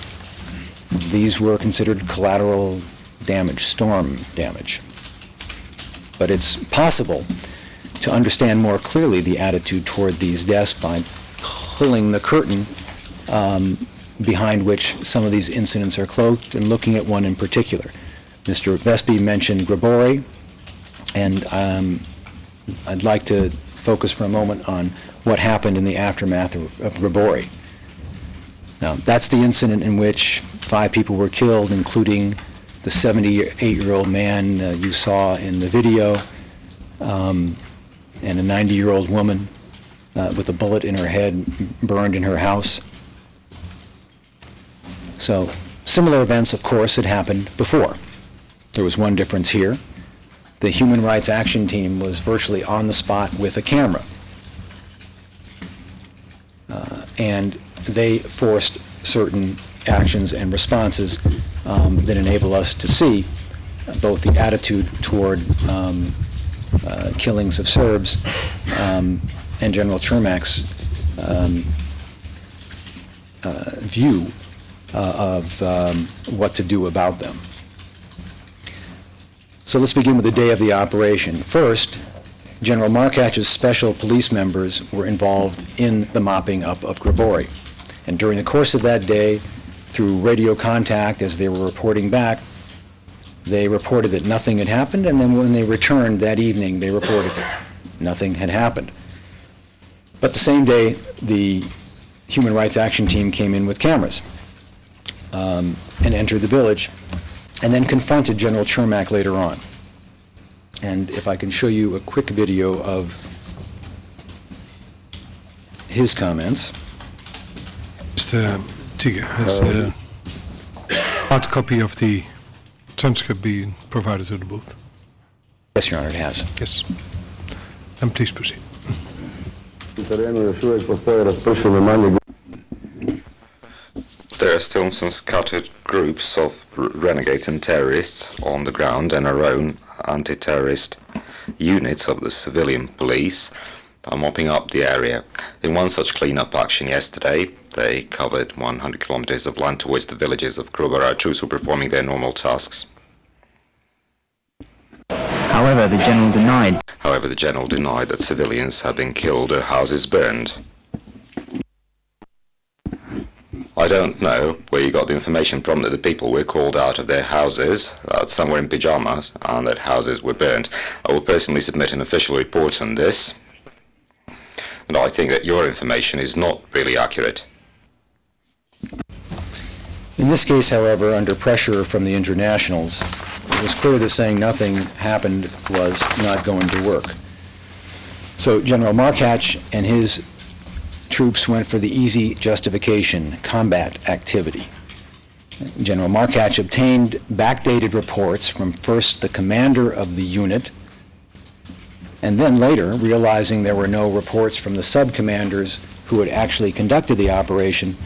Speaker 3: these were considered collateral damage, storm damage. But it's possible to understand more clearly the attitude toward these deaths by pulling the curtain behind which some of these incidents are cloaked and looking at one in particular. Mr. Westby mentioned Grabori, and I'd like to focus for a moment on what happened in the aftermath of Grabori. Now, that's the incident in which 5 people were killed, including the 78-year-old man you saw in the video, and a 90-year-old woman with a bullet in her head burned in her house. So similar events, of course, had happened before. There was one difference here. The Human Rights Action Team was virtually on the spot with a camera. And they forced certain actions and responses that enable us to see both the attitude toward killings of Serbs and General Cermak's view of what to do about them. So let's begin with the day of the operation. First, General Markach's special police members were involved in the mopping up of Grabori. And during the course of that day, through radio contact, as they were reporting back, they reported that nothing had happened, and then when they returned that evening, they reported that nothing had happened. But the same day, the Human Rights Action Team came in with cameras and entered the village, and then confronted General Cermak later on. And if I can show you a quick video of his comments.
Speaker 2: Mr. Tiger, has a hard copy of the transcript been provided to the booth?
Speaker 3: Yes, Your Honor, it has.
Speaker 2: Yes. And please proceed.
Speaker 4: There are still some scattered groups of renegades and terrorists on the ground, and our own anti-terrorist units of the civilian police are mopping up the area. In one such clean-up action yesterday, they covered 100 kilometers of land towards the villages of Grubara. Troops were performing their normal tasks.
Speaker 5: However, the General
Speaker 4: denied that civilians had been killed or houses burned. I don't know where you got the information from that the people were called out of their houses, some were in pyjamas, and that houses were burned. I will personally submit an official report on this, and I think that your information is not really accurate.
Speaker 3: In this case, however, under pressure from the internationals, it was clear that saying nothing happened was not going to work. So General Markach and his troops went for the easy justification, combat activity. General Markach obtained backdated reports from first the commander of the unit, and then later, realizing there were no reports from the sub-commanders who had actually conducted the operation,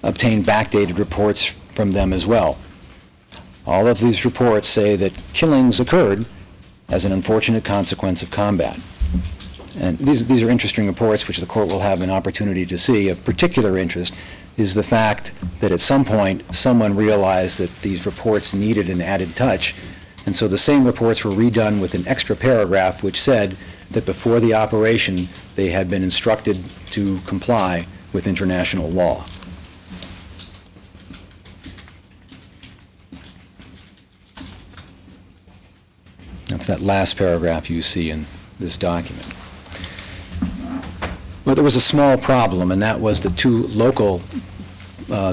Speaker 3: obtained backdated reports from them as well. All of these reports say that killings occurred as an unfortunate consequence of combat. And these are interesting reports which the court will have an opportunity to see. Of particular interest is the fact that at some point someone realized that these reports needed an added touch, and so the same reports were redone with an extra paragraph which said that before the operation they had been instructed to comply with international law. That's that last paragraph you see in this document. Well, there was a small problem, and that was that 2 local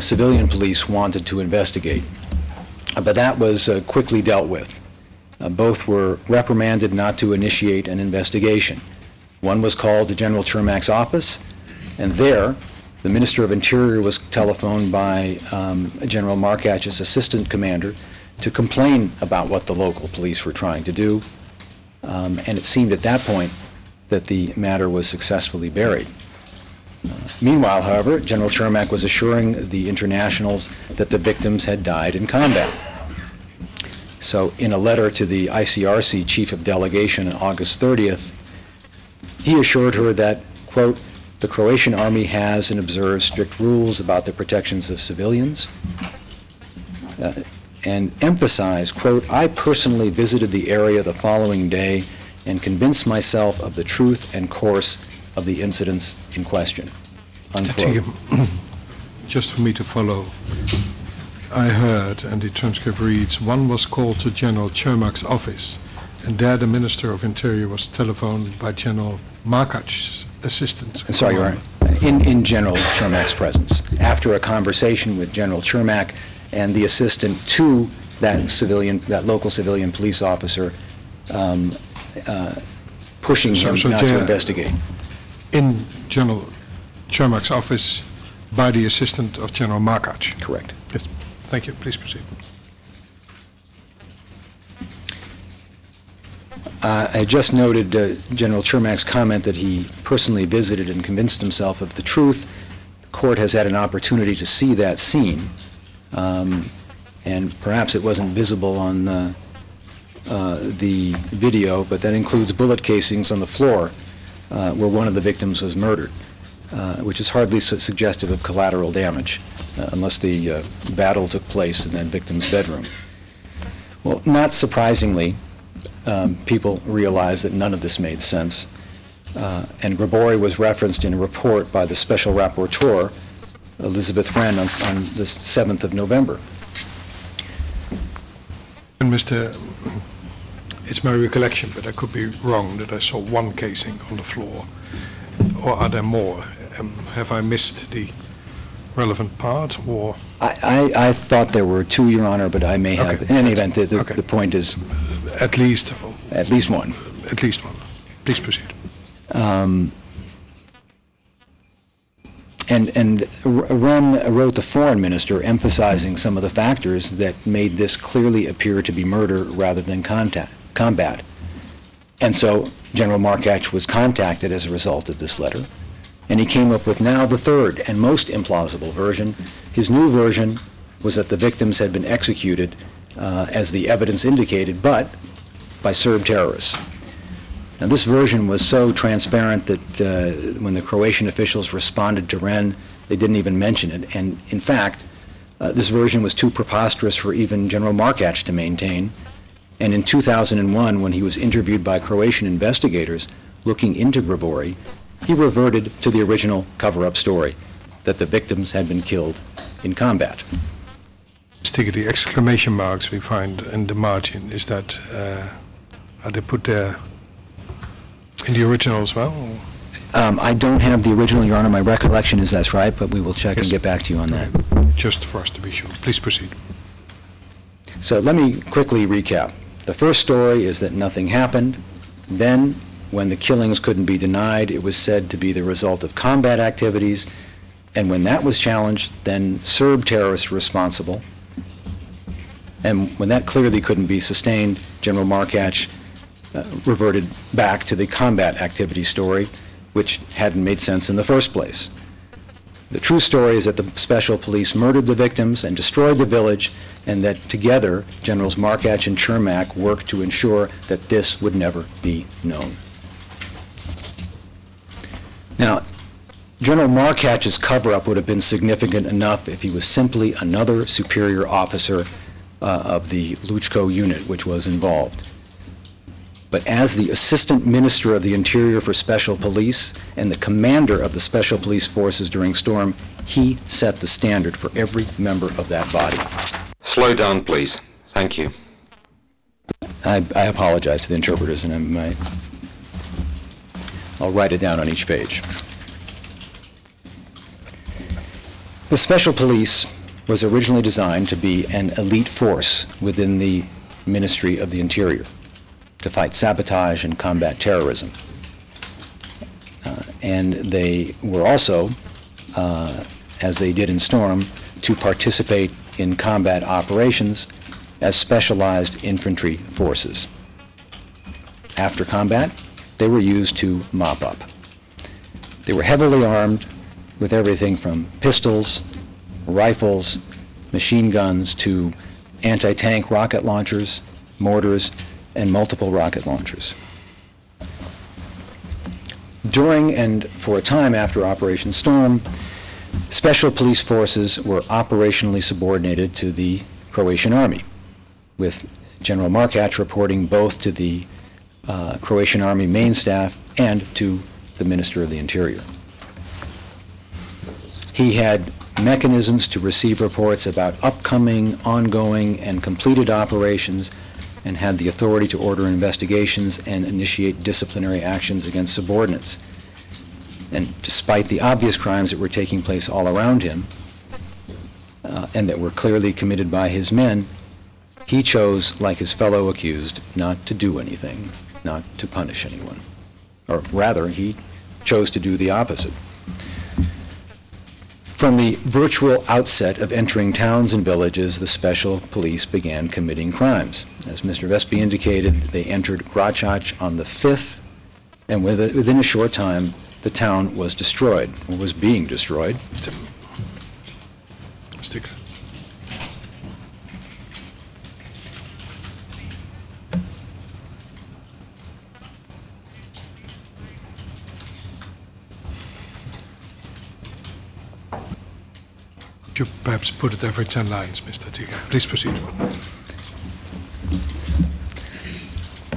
Speaker 3: civilian police wanted to investigate. But that was quickly dealt with. Both were reprimanded not to initiate an investigation. One was called to General Cermak's office, and there the Minister of Interior was telephoned by General Markach's assistant commander to complain about what the local police were trying to do, and it seemed at that point that the matter was successfully buried. Meanwhile, however, General Cermak was assuring the internationals that the victims had died in combat. So in a letter to the ICRC Chief of Delegation on August 30th, he assured her that, quote, the Croatian Army has and observes strict rules about the protections of civilians, and emphasized, quote, I personally visited the area the following day and convinced myself of the truth and course of the incidents in question, unquote.
Speaker 2: Just for me to follow, I heard, and the transcript reads, one was called to General Cermak's office, and there the Minister of Interior was telephoned by General Markach's assistant.
Speaker 3: Sorry, Your Honor. In General Cermak's presence. After a conversation with General Cermak and the assistant to that local civilian police officer, pushing him not to investigate.
Speaker 2: In General Chermak's office by the assistant of General Markac.
Speaker 3: Correct.
Speaker 2: Yes. Thank you. Please proceed.
Speaker 3: I just noted General Chermak's comment that he personally visited and convinced himself of the truth. The court has had an opportunity to see that scene, and perhaps it wasn't visible on the video, but that includes bullet casings on the floor where one of the victims was murdered, which is hardly suggestive of collateral damage, unless the battle took place in that victim's bedroom. Well, not surprisingly, people realized that none of this made sense, and Grigori was referenced in a report by the Special Rapporteur, Elizabeth Wren, on the 7th of November.
Speaker 2: And it's my recollection, but I could be wrong, that I saw one casing on the floor. Or are there more? Have I missed the relevant part, or?
Speaker 3: I thought there were two, Your Honor, but I may have.
Speaker 2: Okay.
Speaker 3: In any event, the point is...
Speaker 2: At least
Speaker 3: one.
Speaker 2: At least one. Please proceed.
Speaker 3: And Wren wrote the foreign minister emphasizing some of the factors that made this clearly appear to be murder rather than combat. And so General Markac was contacted as a result of this letter, and he came up with now the third and most implausible version. His new version was that the victims had been executed, as the evidence indicated, but by Serb terrorists. Now, this version was so transparent that when the Croatian officials responded to Wren, they didn't even mention it. And in fact, this version was too preposterous for even General Markac to maintain. And in 2001, when he was interviewed by Croatian investigators looking into Grigori, he reverted to the original cover-up story, that the victims had been killed in combat.
Speaker 2: Sticker, the exclamation marks we find in the margin, is that, are they put there in the original as well?
Speaker 3: I don't have the original, Your Honor. My recollection is that's right, but we will check and get back to you on that.
Speaker 2: Just for us to be sure. Please proceed.
Speaker 3: So let me quickly recap. The first story is that nothing happened. Then, when the killings couldn't be denied, it was said to be the result of combat activities. And when that was challenged, then Serb terrorists were responsible. And when that clearly couldn't be sustained, General Markac reverted back to the combat activity story, which hadn't made sense in the first place. The true story is that the special police murdered the victims and destroyed the village, and that together, Generals Markac and Chermak worked to ensure that this would never be known. Now, General Markac's cover-up would have been significant enough if he was simply another superior officer of the Luchko unit which was involved. But as the Assistant Minister of the Interior for Special Police and the commander of the Special Police Forces during Storm, he set the standard for every member of that body.
Speaker 4: Slow down, please. Thank you.
Speaker 3: I apologize to the interpreters, and I'll write it down on each page. The Special Police was originally designed to be an elite force within the Ministry of the Interior to fight sabotage and combat terrorism. And they were also, as they did in Storm, to participate in combat operations as specialized infantry forces. After combat, they were used to mop up. They were heavily armed with everything from pistols, rifles, machine guns, to anti-tank rocket launchers, mortars, and multiple rocket launchers. During and for a time after Operation Storm, special police forces were operationally subordinated to the Croatian Army, with General Markac reporting both to the Croatian Army main staff and to the Minister of the Interior. He had mechanisms to receive reports about upcoming, ongoing, and completed operations, and had the authority to order investigations and initiate disciplinary actions against subordinates. And despite the obvious crimes that were taking place all around him, and that were clearly committed by his men, he chose, like his fellow accused, not to do anything, not to punish anyone. Or rather, he chose to do the opposite. From the virtual outset of entering towns and villages, the special police began committing crimes. As Mr. Vespi indicated, they entered Gracach on the 5th, and within a short time, the town was destroyed, or was being destroyed.
Speaker 2: Stick. Could you perhaps put it every 10 lines, Mr. Tiga? Please proceed.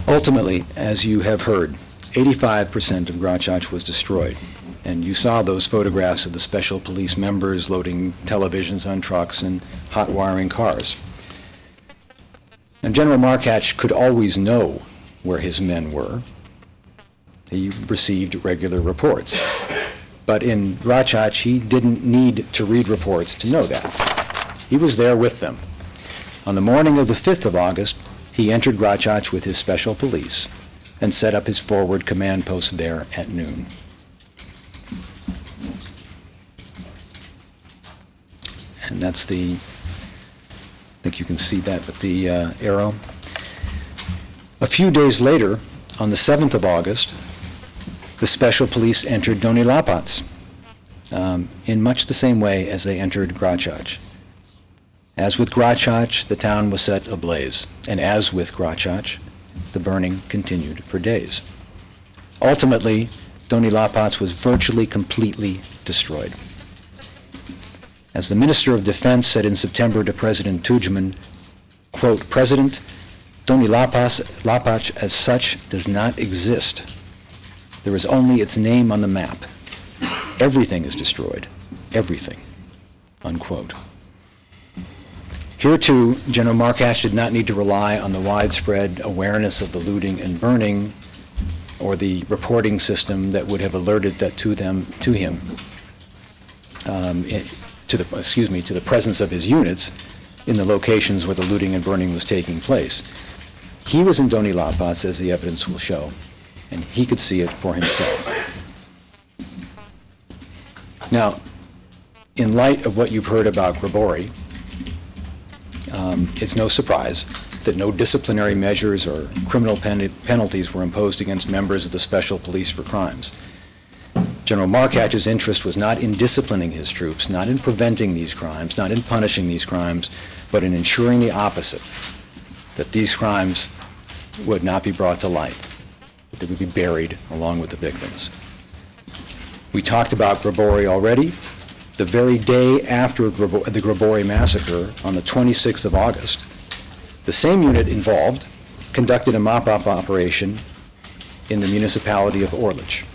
Speaker 3: Ultimately, as you have heard, 85% of Gracach was destroyed. And you saw those photographs of the special police members loading televisions on trucks and hot wiring cars. And General Markach could always know where his men were. He received regular reports. But in Gracach, he didn't need to read reports to know that. He was there with them. On the morning of the 5th of August, he entered Gracach with his special police and set up his forward command post there at noon. And that's I think you can see that with the arrow. A few days later, on the 7th of August, the special police entered Donilapats in much the same way as they entered Gracach. As with Gracach, the town was set ablaze, and as with Gracach, the burning continued for days. Ultimately, Donilapats was virtually completely destroyed. As the Minister of Defense said in September to President Tudjman, quote, "President, Donilapats as such does not exist. There is only its name on the map. Everything is destroyed. Everything," unquote. Here, too, General Markach did not need to rely on the widespread awareness of the looting and burning or the reporting system that would have alerted that to him, to the presence of his units in the locations where the looting and burning was taking place. He was in Donilapats, as the evidence will show, and he could see it for himself. Now, in light of what you've heard about Grabori, it's no surprise that no disciplinary measures or criminal penalties were imposed against members of the special police for crimes. General Markach's interest was not in disciplining his troops, not in preventing these crimes, not in punishing these crimes, but in ensuring the opposite, that these crimes would not be brought to light, that they would be buried along with the victims. We talked about Grabori already. The very day after the Grabori massacre, on the 26th of August, the same unit involved conducted a mop-up operation in the municipality of Orlic.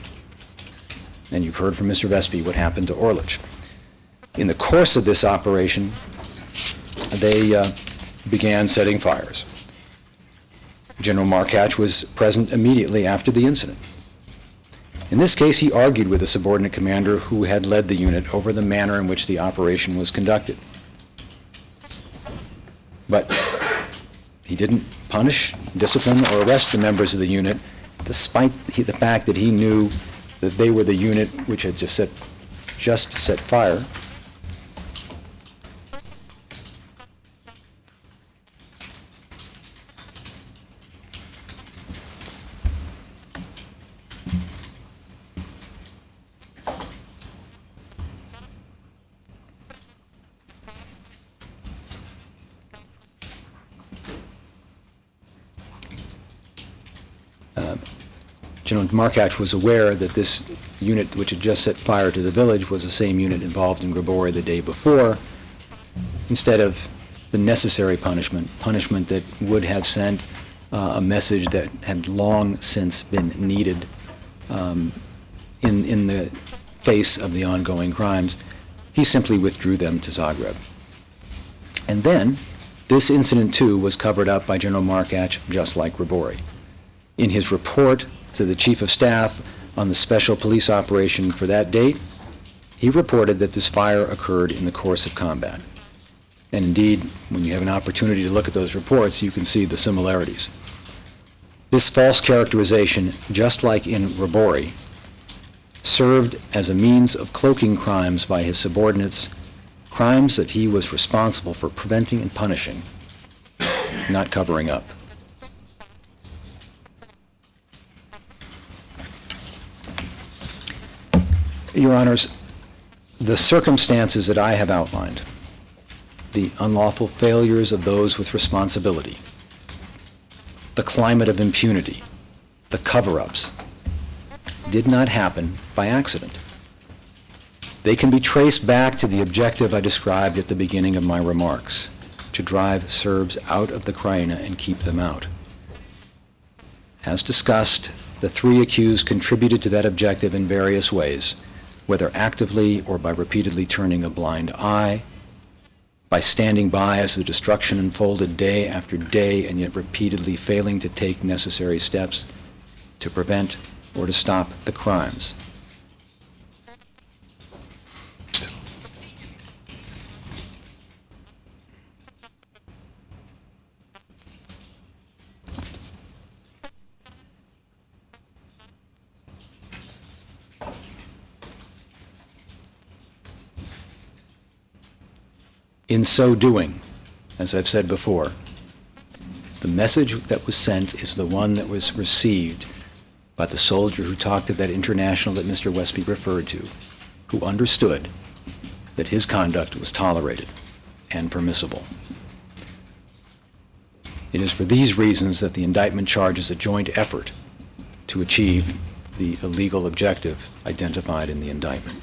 Speaker 3: And you've heard from Mr. Vespi what happened to Orlic. In the course of this operation, they began setting fires. General Markach was present immediately after the incident. In this case, he argued with a subordinate commander who had led the unit over the manner in which the operation was conducted. But he didn't punish, discipline, or arrest the members of the unit, despite the fact that he knew that they were the unit which had just set fire. General Markach was aware that this unit which had just set fire to the village was the same unit involved in Grabori the day before. Instead of the necessary punishment that would have sent a message that had long since been needed in the face of the ongoing crimes, he simply withdrew them to Zagreb. And then, this incident too was covered up by General Markach, just like Grabori. In his report to the Chief of Staff on the special police operation for that date, he reported that this fire occurred in the course of combat. And indeed, when you have an opportunity to look at those reports, you can see the similarities. This false characterization, just like in Robori, served as a means of cloaking crimes by his subordinates, crimes that he was responsible for preventing and punishing, not covering up. Your Honors, the circumstances that I have outlined, the unlawful failures of those with responsibility, the climate of impunity, the cover-ups, did not happen by accident. They can be traced back to the objective I described at the beginning of my remarks, to drive Serbs out of the Krajina and keep them out. As discussed, the three accused contributed to that objective in various ways, whether actively or by repeatedly turning a blind eye, by standing by as the destruction unfolded day after day and yet repeatedly failing to take necessary steps to prevent or to stop the crimes. In so doing, as I've said before, the message that was sent is the one that was received by the soldier who talked at that international that Mr. Westby referred to, who understood that his conduct was tolerated and permissible. It is for these reasons that the indictment charges a joint effort to achieve the illegal objective identified in the indictment.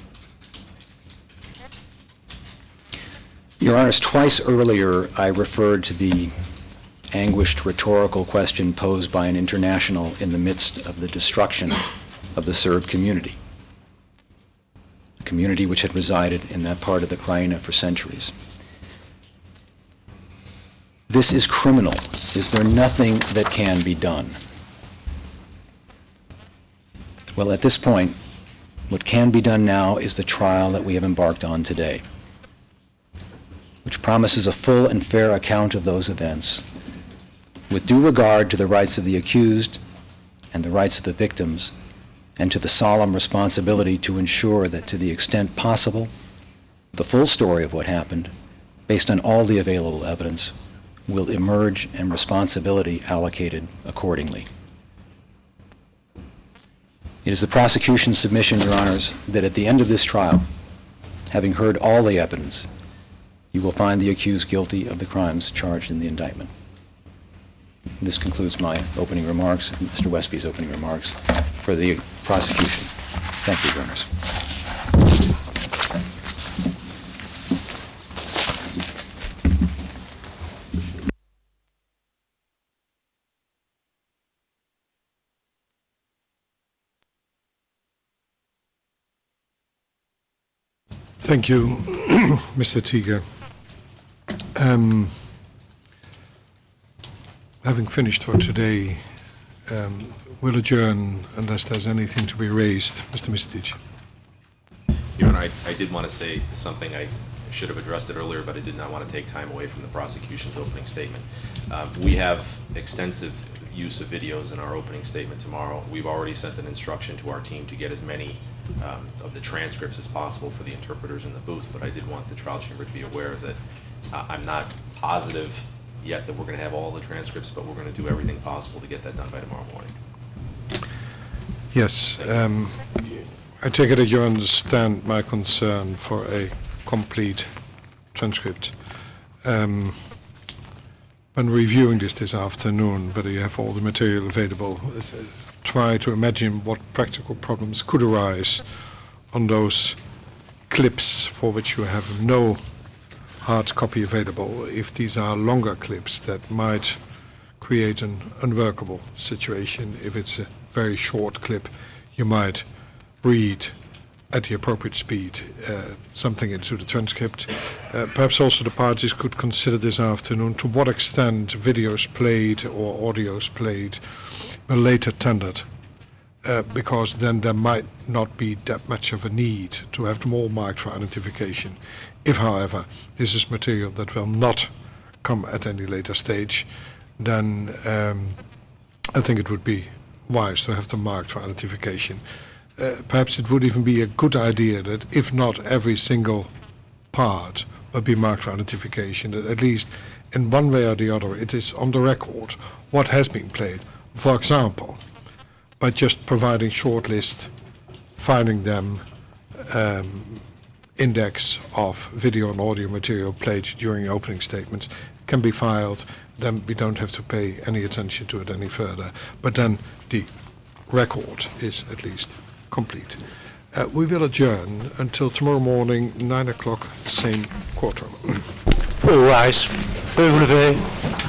Speaker 3: Your Honors, twice earlier I referred to the anguished rhetorical question posed by an international in the midst of the destruction of the Serb community, a community which had resided in that part of the Krajina for centuries. This is criminal. Is there nothing that can be done? Well, at this point, what can be done now is the trial that we have embarked on today, which promises a full and fair account of those events, with due regard to the rights of the accused and the rights of the victims, and to the solemn responsibility to ensure that, to the extent possible, the full story of what happened, based on all the available evidence, will emerge and responsibility allocated accordingly. It is the prosecution's submission, Your Honors, that at the end of this trial, having heard all the evidence, you will find the accused guilty of the crimes charged in the indictment. This concludes my opening remarks, Mr. Westby's opening remarks for the prosecution. Thank you, Your Honors.
Speaker 2: Thank you, Mr. Tiger. Having finished for today, we'll adjourn unless there's anything to be raised. Mr. Mistic.
Speaker 6: Your Honor, I did want to say something. I should have addressed it earlier, but I did not want to take time away from the prosecution's opening statement. We have extensive use of videos in our opening statement tomorrow. We've already sent an instruction to our team to get as many of the transcripts as possible for the interpreters in the booth, but I did want the trial chamber to be aware that I'm not positive yet that we're going to have all the transcripts, but we're going to do everything possible to get that done by tomorrow morning.
Speaker 2: Yes, I take it that you understand my concern for a complete transcript. When reviewing this afternoon, whether you have all the material available, try to imagine what practical problems could arise on those clips for which you have no hard copy available. If these are longer clips, that might create an unworkable situation. If it's a very short clip, you might read at the appropriate speed something into the transcript. Perhaps also the parties could consider this afternoon to what extent videos played or audios played were later tendered, because then there might not be that much of a need to have them all marked for identification. If, however, this is material that will not come at any later stage, then I think it would be wise to have them marked for identification. Perhaps it would even be a good idea that if not every single part will be marked for identification, that at least in one way or the other it is on the record what has been played. For example, by just providing short list, finding them index of video and audio material played during opening statements can be filed, then we don't have to pay any attention to it any further. But then the record is at least complete. We will adjourn until tomorrow morning, 9 o'clock, same courtroom.
Speaker 1: All rise. Move levé.